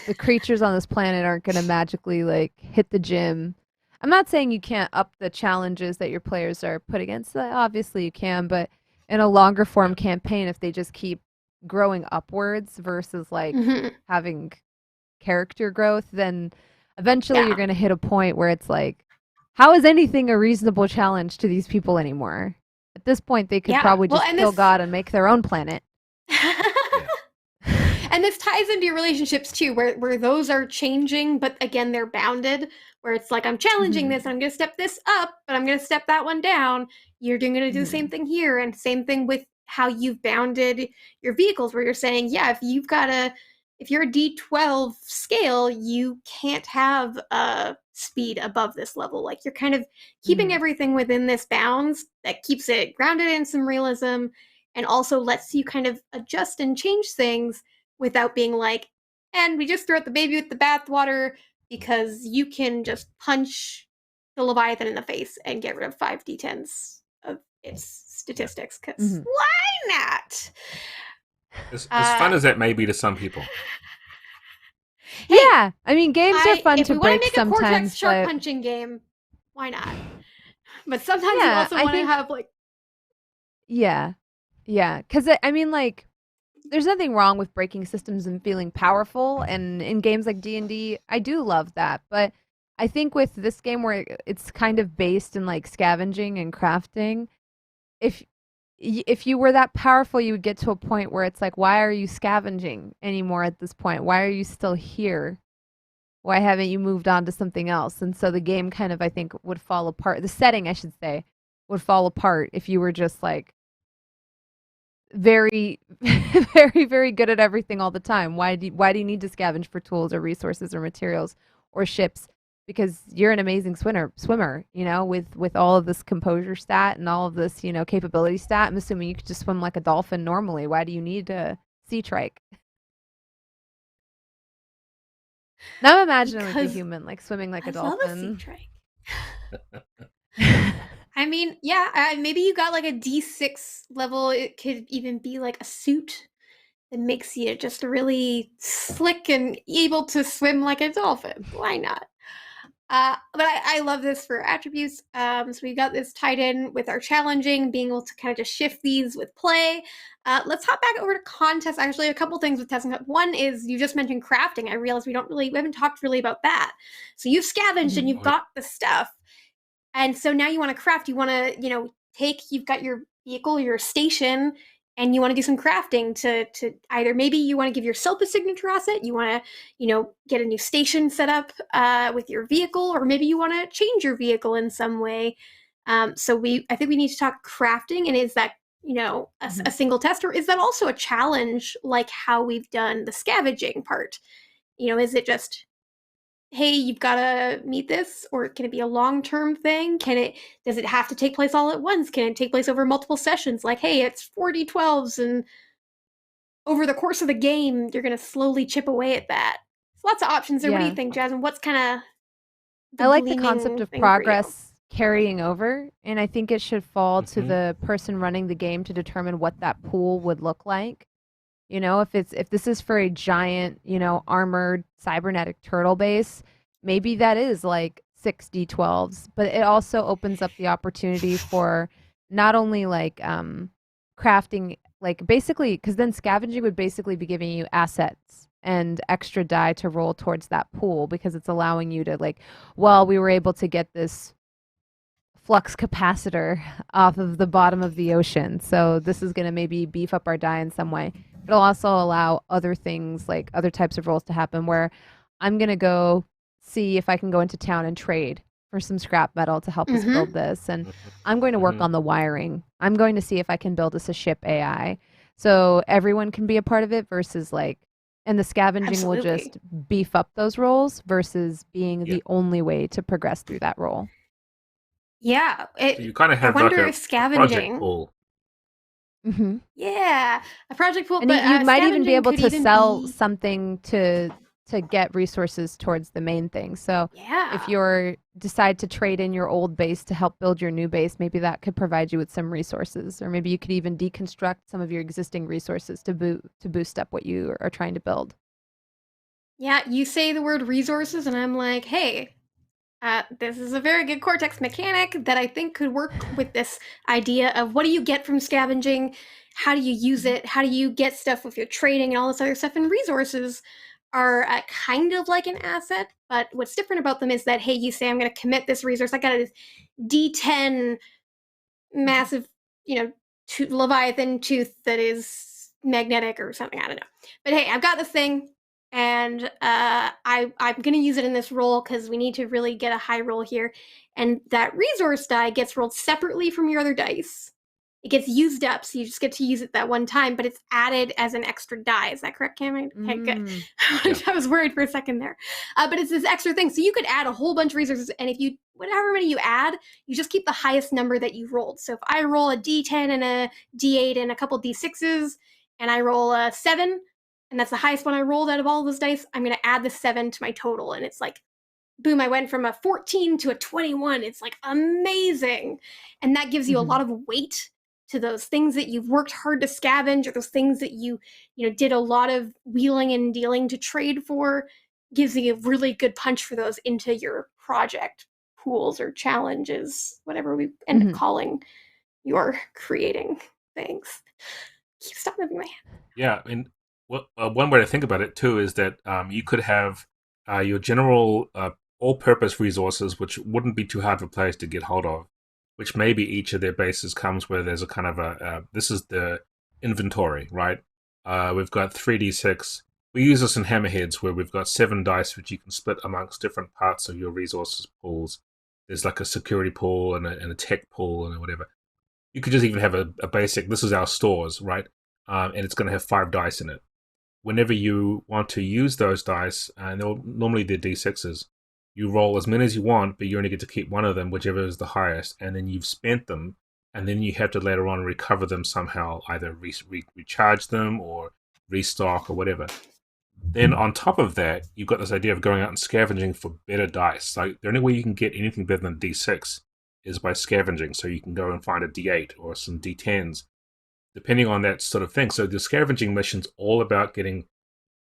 the creatures on this planet aren't going to magically, like, hit the gym. I'm not saying you can't up the challenges that your players are put against. Obviously you can, but in a longer form campaign, if they just keep growing upwards versus, like, having character growth, then eventually you're going to hit a point where it's like, how is anything a reasonable challenge to these people anymore? At this point, they could probably just kill God and make their own planet. And this ties into your relationships too, where those are changing, but again, they're bounded, where it's like, I'm challenging this, I'm going to step this up, but I'm going to step that one down. You're going to do the same thing here, and same thing with how you've bounded your vehicles, where you're saying, if you're a D12 scale, you can't have a speed above this level. Like, you're kind of keeping everything within this bounds that keeps it grounded in some realism, and also lets you kind of adjust and change things without being like, and we just throw out the baby with the bathwater, because you can just punch the Leviathan in the face and get rid of 5d10s of its statistics, because why not? As fun as that may be to some people. I mean, games are fun to break sometimes. If we want to make a Cortex shark punching game, why not? But sometimes you also want to have, like... Yeah, because, I mean, like, there's nothing wrong with breaking systems and feeling powerful, and in games like D&D, I do love that, but I think with this game where it's kind of based in, like, scavenging and crafting, if you were that powerful, you would get to a point where it's like, why are you scavenging anymore at this point? Why are you still here? Why haven't you moved on to something else? And so the game kind of, I think, would fall apart. The setting, I should say, would fall apart if you were just, like, very, very, very good at everything all the time. Why do you need to scavenge for tools or resources or materials or ships? Because you're an amazing swimmer, with all of this composure stat and all of this, capability stat. I'm assuming you could just swim like a dolphin normally. Why do you need a sea trike? Now I'm imagining like a human, like swimming like a dolphin. I love a sea trike. I mean, maybe you got like a D6 level. It could even be like a suit. that makes you just really slick and able to swim like a dolphin. Why not? But I love this for attributes. So we got this tied in with our challenging, being able to kind of just shift these with play. Let's hop back over to contests. Actually, a couple things with testing. One is you just mentioned crafting. I realized we haven't talked really about that. So you've scavenged and you've got the stuff. And so now you want to craft. You want to, you've got your vehicle, your station, and you want to do some crafting to either maybe you want to give yourself a signature asset, you want to, get a new station set up with your vehicle, or maybe you want to change your vehicle in some way. So I think we need to talk crafting, and is that, a single test, or is that also a challenge like how we've done the scavenging part? Is it just, hey, you've got to meet this, or can it be a long-term thing? Does it have to take place all at once? Can it take place over multiple sessions? Like, hey, it's 40-12s, and over the course of the game, you're going to slowly chip away at that. So lots of options there. What do you think, Jasmine? What's kind of I like the concept of progress carrying over, and I think it should fall to the person running the game to determine what that pool would look like. If this is for a giant, armored cybernetic turtle base, maybe that is like 6d12s, but it also opens up the opportunity for not only like crafting, like basically, because then scavenging would basically be giving you assets and extra die to roll towards that pool, because it's allowing you to we were able to get this flux capacitor off of the bottom of the ocean, so this is going to maybe beef up our die in some way. It'll also allow other things, like other types of rolls, to happen where I'm going to go see if I can go into town and trade for some scrap metal to help us build this. And I'm going to work on the wiring. I'm going to see if I can build us a ship AI. So everyone can be a part of it versus and the scavenging will just beef up those rolls versus being the only way to progress through that roll. Yeah. So you kind of have I wonder like if scavenging. Project pool. Yeah, a project pool, and but you might even be able to sell something to get resources towards the main thing. So if you decide to trade in your old base to help build your new base, maybe that could provide you with some resources, or maybe you could even deconstruct some of your existing resources to boost up what you are trying to build. Yeah, you say the word resources, and I'm like, hey. This is a very good Cortex mechanic that I think could work with this idea of what do you get from scavenging? How do you use it? How do you get stuff with your trading and all this other stuff? And resources are kind of like an asset, but what's different about them is that, hey, you say, I'm going to commit this resource. I got a D10 massive, Leviathan tooth that is magnetic or something. I don't know. But hey, I've got this thing. And I'm going to use it in this roll because we need to really get a high roll here. And that resource die gets rolled separately from your other dice. It gets used up, so you just get to use it that one time, but it's added as an extra die. Is that correct, Cam? Okay, good. I was worried for a second there. But it's this extra thing. So you could add a whole bunch of resources, and if whatever many you add, you just keep the highest number that you rolled. So if I roll a D10 and a D8 and a couple D6s, and I roll a 7, and that's the highest one I rolled out of all those dice, I'm going to add the 7 to my total. And it's like, boom, I went from a 14 to a 21. It's like amazing. And that gives you a lot of weight to those things that you've worked hard to scavenge, or those things that you did a lot of wheeling and dealing to trade for. Gives you a really good punch for those into your project pools or challenges, whatever we end up calling your creating things. Keep stop moving my hand. Yeah, and one way to think about it too is that you could have your general all-purpose resources, which wouldn't be too hard for players to get hold of, which maybe each of their bases comes where there's a kind of this is the inventory, right? We've got 3d6. We use this in Hammerheads, where we've got 7 dice which you can split amongst different parts of your resources pools. There's like a security pool and a tech pool and whatever. You could just even have a basic, this is our stores, right? And it's going to have 5 dice in it. Whenever you want to use those dice, and normally they're d6s, you roll as many as you want, but you only get to keep one of them, whichever is the highest, and then you've spent them, and then you have to later on recover them somehow, either recharge them or restock or whatever. Then on top of that, you've got this idea of going out and scavenging for better dice. Like, the only way you can get anything better than d6 is by scavenging, so you can go and find a d8 or some d10s. depending on that sort of thing. So the scavenging mission's all about getting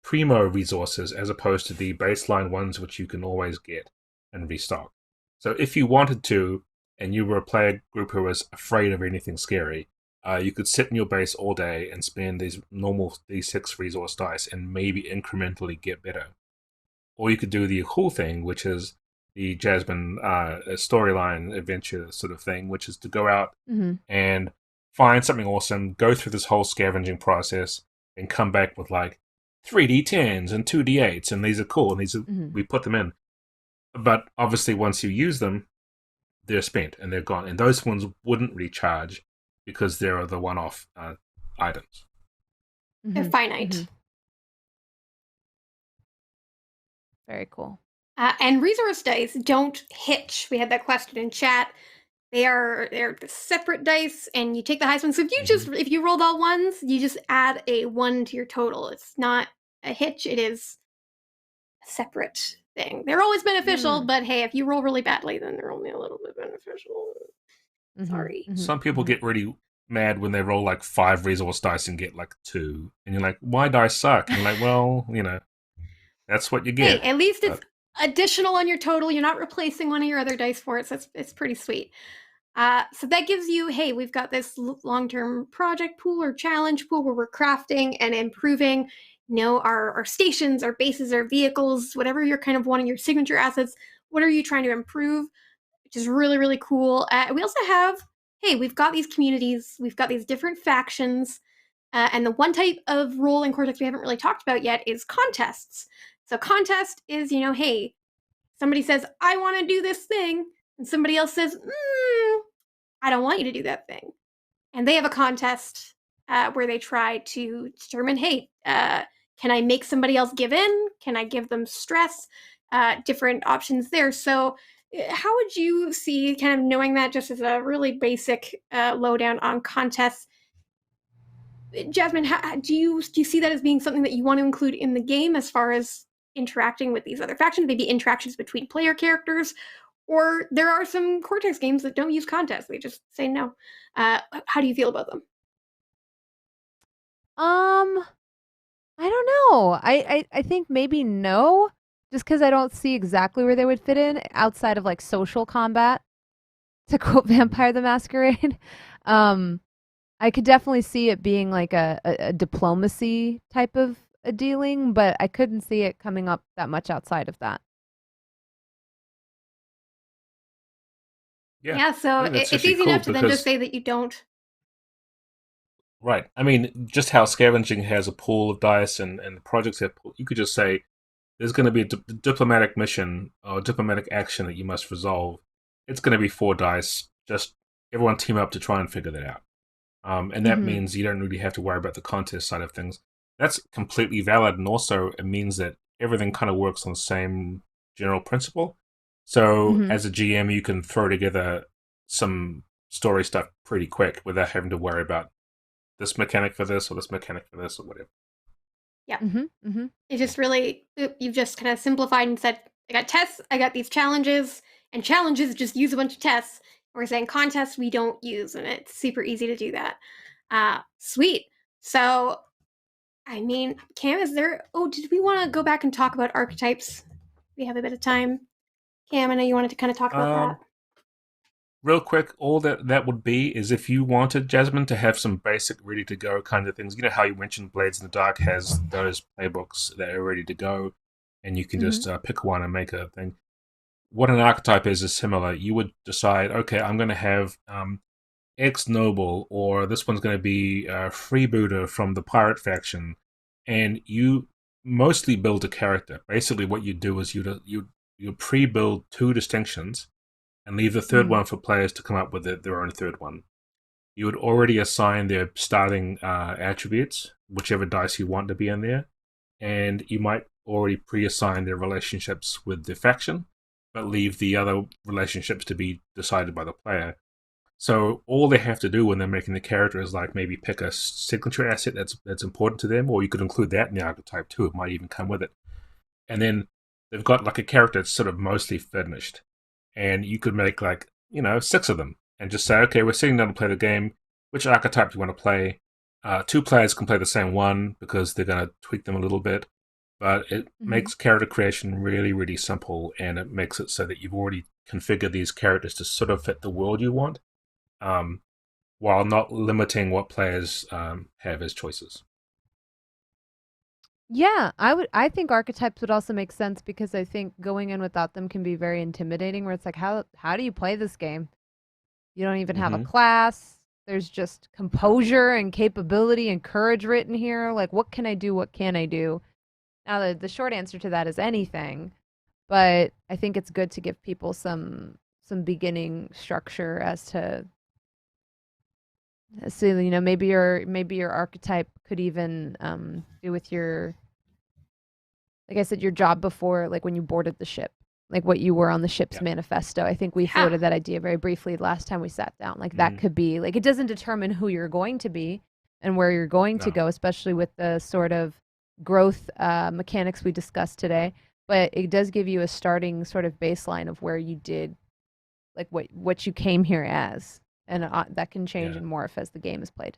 primo resources as opposed to the baseline ones which you can always get and restock. So if you wanted to, and you were a player group who was afraid of anything scary, you could sit in your base all day and spend these normal D6 resource dice and maybe incrementally get better. Or you could do the cool thing, which is the Jasmine storyline adventure sort of thing, which is to go out and find something awesome, go through this whole scavenging process, and come back with like 3d10s and 2d8s, and these are cool, and these are, we put them in. But obviously, once you use them, they're spent and they're gone. And those ones wouldn't recharge because they're the one-off items. They're finite. Very cool. And resource dice don't hitch. We had that question in chat. They're separate dice, and you take the highest one. So if you rolled all ones, you just add a 1 to your total. It's not a hitch. It is a separate thing. They're always beneficial, but hey, if you roll really badly, then they're only a little bit beneficial. Sorry. Some people get really mad when they roll like 5 resource dice and get like 2, and you're like, "Why dice suck?" And you're like, "Well, that's what you get." Hey, at least it's additional on your total. You're not replacing one of your other dice for it, so it's pretty sweet. So that gives you, hey, we've got this long-term project pool or challenge pool where we're crafting and improving, our stations, our bases, our vehicles, whatever you're kind of wanting, your signature assets. What are you trying to improve? Which is really, really cool. We also have, hey, we've got these communities, we've got these different factions, and the one type of role in Cortex we haven't really talked about yet is contests. So contest is, hey, somebody says, I want to do this thing, and somebody else says, I don't want you to do that thing. And they have a contest where they try to determine, hey, can I make somebody else give in? Can I give them stress? Different options there. So how would you see, kind of knowing that just as a really basic lowdown on contests, Jasmine, do you see that as being something that you want to include in the game as far as interacting with these other factions, maybe interactions between player characters? Or there are some Cortex games that don't use contests. They just say no. How do you feel about them? I don't know. I think maybe no, just because I don't see exactly where they would fit in outside of like social combat, to quote Vampire the Masquerade. I could definitely see it being like a diplomacy type of a dealing, but I couldn't see it coming up that much outside of that. Yeah, so it's easy enough to then just say that you don't. Right. I mean, just how scavenging has a pool of dice and the projects have, you could just say there's going to be a diplomatic mission or diplomatic action that you must resolve. It's going to be 4 dice. Just everyone team up to try and figure that out. And that means you don't really have to worry about the contest side of things. That's completely valid, and also it means that everything kind of works on the same general principle. So as a GM, you can throw together some story stuff pretty quick without having to worry about this mechanic for this or this mechanic for this or whatever. Yeah. It's just really, you've just kind of simplified and said, I got tests, I got these challenges, and challenges just use a bunch of tests. We're saying contests we don't use, and it's super easy to do that. Sweet. So, I mean, Cam, did we want to go back and talk about archetypes? We have a bit of time. Cam, I know you wanted to kind of talk about that. Real quick, all that would be is if you wanted, Jasmine, to have some basic ready-to-go kind of things. You know how you mentioned Blades in the Dark has those playbooks that are ready to go, and you can just pick one and make a thing. What an archetype is similar. You would decide, okay, I'm going to have ex-noble, or this one's going to be freebooter from the pirate faction, and you mostly build a character. Basically, what you do is you pre-build 2 distinctions, and leave the third one for players to come up with their own third one. You would already assign their starting attributes, whichever dice you want to be in there, and you might already pre-assign their relationships with the faction, but leave the other relationships to be decided by the player. So all they have to do when they're making the character is like maybe pick a signature asset that's important to them, or you could include that in the archetype too. It might even come with it. And then they've got like a character that's sort of mostly finished. And you could make 6 of them and just say, okay, we're sitting down to play the game. Which archetype do you want to play? 2 players can play the same one because they're going to tweak them a little bit, but it makes character creation really, really simple, and it makes it so that you've already configured these characters to sort of fit the world you want, while not limiting what players have as choices. Yeah, I think archetypes would also make sense because I think going in without them can be very intimidating, where it's like, how do you play this game? You don't even have a class. There's just composure and capability and courage written here. Like, what can I do? What can I do? Now, the short answer to that is anything, but I think it's good to give people some beginning structure as to, so you know, maybe your archetype could even do with your, like I said, your job before, like when you boarded the ship, like what you were on the ship's manifesto. I think we floated that idea very briefly last time we sat down. Like that could be, like, it doesn't determine who you're going to be and where you're going to go, especially with the sort of growth mechanics we discussed today. But it does give you a starting sort of baseline of where you did, like what you came here as. And that can change and morph as the game is played.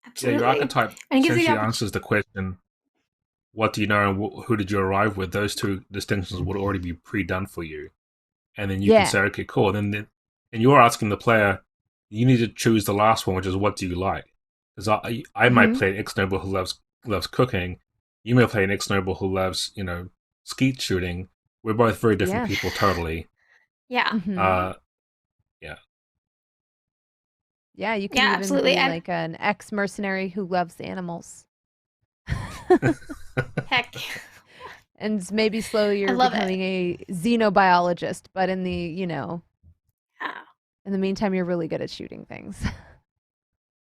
Absolutely. Yeah, your archetype essentially answers the question, what do you know and who did you arrive with? Those 2 distinctions would already be pre-done for you. And then you can say, okay, cool. And you're asking the player, you need to choose the last one, which is what do you like? Because I might play an ex-noble who loves cooking. You may play an ex-noble who loves, skeet shooting. We're both very different people, totally. Yeah. Yeah, you can even absolutely. be like an ex-mercenary who loves animals. Heck. And maybe slowly you're becoming a xenobiologist, but in the, in the meantime, you're really good at shooting things.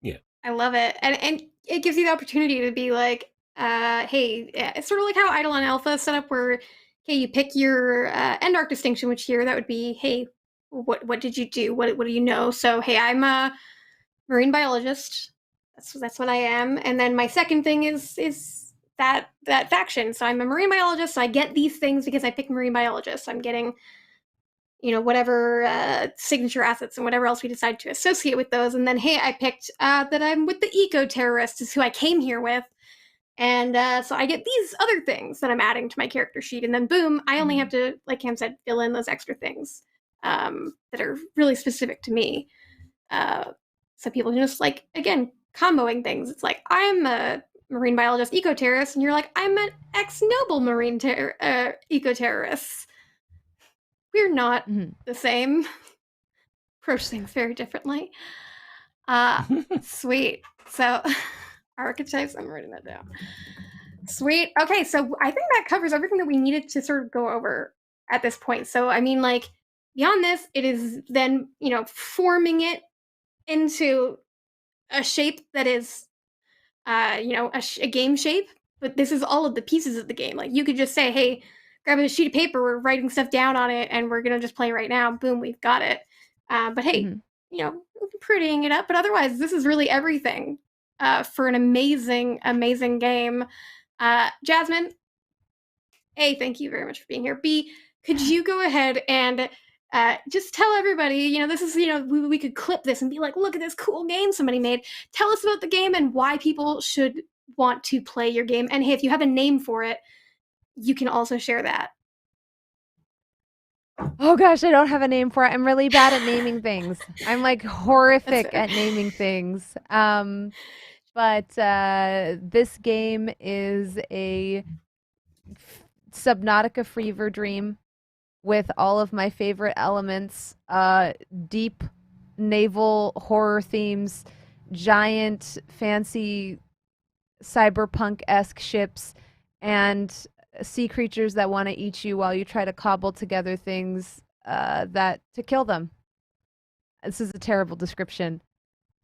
Yeah. I love it. And it gives you the opportunity to be like, hey, it's sort of like how Eidolon Alpha set up where, okay, you pick your end arc distinction, which here that would be, hey, what did you do? What do you know? So, hey, I'm a marine biologist. That's what I am. And then my second thing is that faction. So I'm a marine biologist. So I get these things because I pick marine biologist. I'm getting, whatever signature assets and whatever else we decide to associate with those. And then, hey, I picked that I'm with the eco-terrorists is who I came here with. And so I get these other things that I'm adding to my character sheet. And then boom, I only have to, like Cam said, fill in those extra things that are really specific to me. So people just like, again, comboing things. It's like, I'm a marine biologist eco-terrorist, and you're like, I'm an ex-noble marine eco-terrorist. We're not the same. Approach things very differently. Sweet. So archetypes, I'm writing that down. Sweet. Okay, so I think that covers everything that we needed to sort of go over at this point. So, I mean, like, beyond this, it is then, forming it into a shape that is, a game shape. But this is all of the pieces of the game. Like, you could just say, hey, grab a sheet of paper, we're writing stuff down on it, and we're going to just play right now. Boom, we've got it. But hey, prettying it up. But otherwise, this is really everything for an amazing, amazing game. Jasmine, A, thank you very much for being here. B, could you go ahead and just tell everybody, this is, we could clip this and be like, look at this cool game somebody made. Tell us about the game and why people should want to play your game. And hey, if you have a name for it, you can also share that. Oh gosh, I don't have a name for it. I'm really bad at naming things. I'm like horrific at naming things. But this game is a Subnautica fever dream with all of my favorite elements, deep naval horror themes, giant fancy cyberpunk-esque ships, and sea creatures that want to eat you while you try to cobble together things to kill them. This is a terrible description.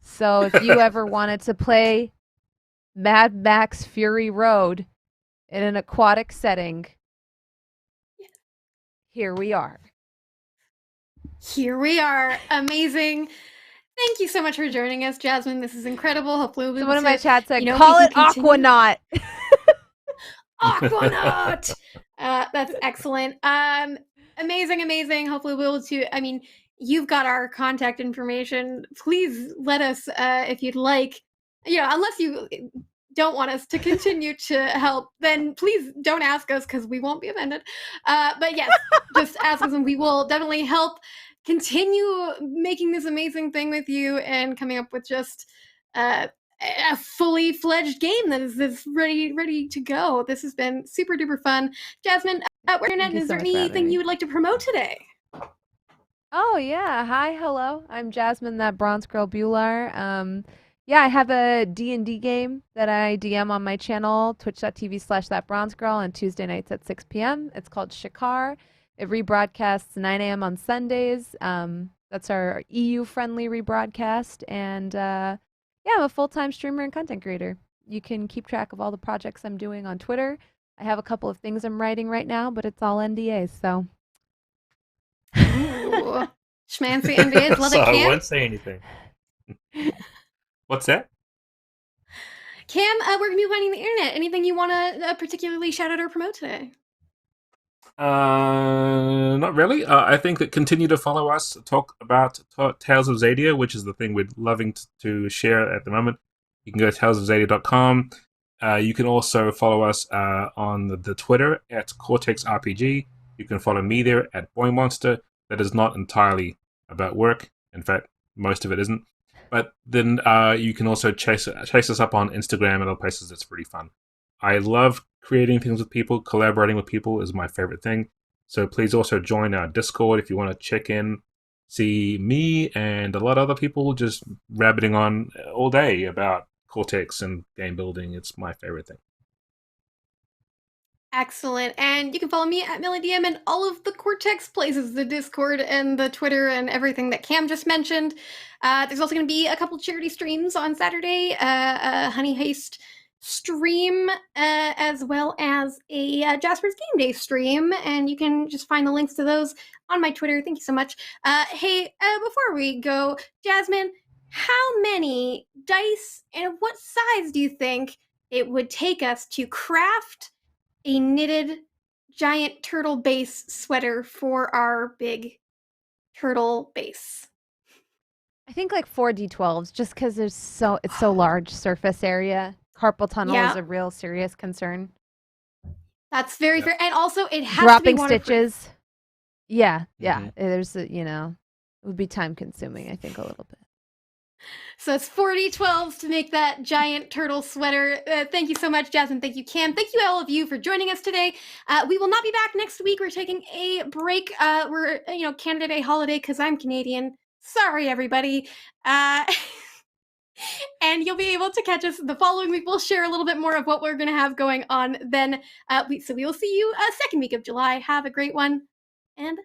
So if you ever wanted to play Mad Max Fury Road in an aquatic setting, here we are. Here we are. Amazing. Thank you so much for joining us, Jasmine. This is incredible. Hopefully we'll be able Someone in my chat said, call call it Aquanaut. Aquanaut. That's excellent. Amazing. Hopefully we'll be able to, you've got our contact information. Please let us, if you'd like, unless you don't want us to continue to help, then please don't ask us because we won't be offended. But yes, just ask us and we will definitely help continue making this amazing thing with you and coming up with just a fully fledged game that is ready to go. This has been super duper fun. Jasmine, Thank you is so there much for having anything me. you would like to promote today? Oh yeah, hi, hello. I'm Jasmine, that bronze girl Bhullar. Yeah, I have a D&D game that I DM on my channel, twitch.tv/thatbronzegirl on Tuesday nights at 6 p.m. It's called Shikar. It rebroadcasts 9 a.m. on Sundays. That's our EU-friendly rebroadcast, and yeah, I'm a full-time streamer and content creator. You can keep track of all the projects I'm doing on Twitter. I have a couple of things I'm writing right now, but it's all NDAs, so. Ooh, schmancy NDAs, love So it, I Cam. won't say anything. What's that? Cam, where can you find the internet? Anything you want to particularly shout out or promote today? Not really. I think that continue to follow us, talk about Tales of Zadia, which is the thing we're loving to share at the moment. You can go to talesofzadia.com. You can also follow us on the Twitter at Cortex RPG. You can follow me there at Boy Monster. That is not entirely about work. In fact, most of it isn't. But then you can also chase us up on Instagram and other places. It's pretty fun. I love creating things with people. Collaborating with people is my favorite thing. So please also join our Discord if you want to check in, see me and a lot of other people just rabbiting on all day about Cortex and game building. It's my favorite thing. Excellent. And you can follow me at MellieDM and all of the Cortex places, the Discord and the Twitter and everything that Cam just mentioned. There's also going to be a couple charity streams on Saturday, a Honey Heist stream, as well as a Jasper's Game Day stream. And you can just find the links to those on my Twitter. Thank you so much. Hey, before we go, Jasmine, how many dice and what size do you think it would take us to craft a knitted giant turtle base sweater for our big turtle base? I think like 4d12s, just because it's so large surface area. Carpal tunnel is Yeah. a real serious concern. That's very fair. And also, it has Dropping to be waterproof. stitches. Yeah, Mhm. There's it would be time consuming, I think, a little bit. So it's 40-12s to make that giant turtle sweater. Thank you so much, Jasmine. Thank you, Cam. Thank you, all of you, for joining us today. We will not be back next week. We're taking a break. We're, Canada Day holiday because I'm Canadian. Sorry, everybody. And you'll be able to catch us the following week. We'll share a little bit more of what we're going to have going on then. So we will see you second week of July. Have a great one, and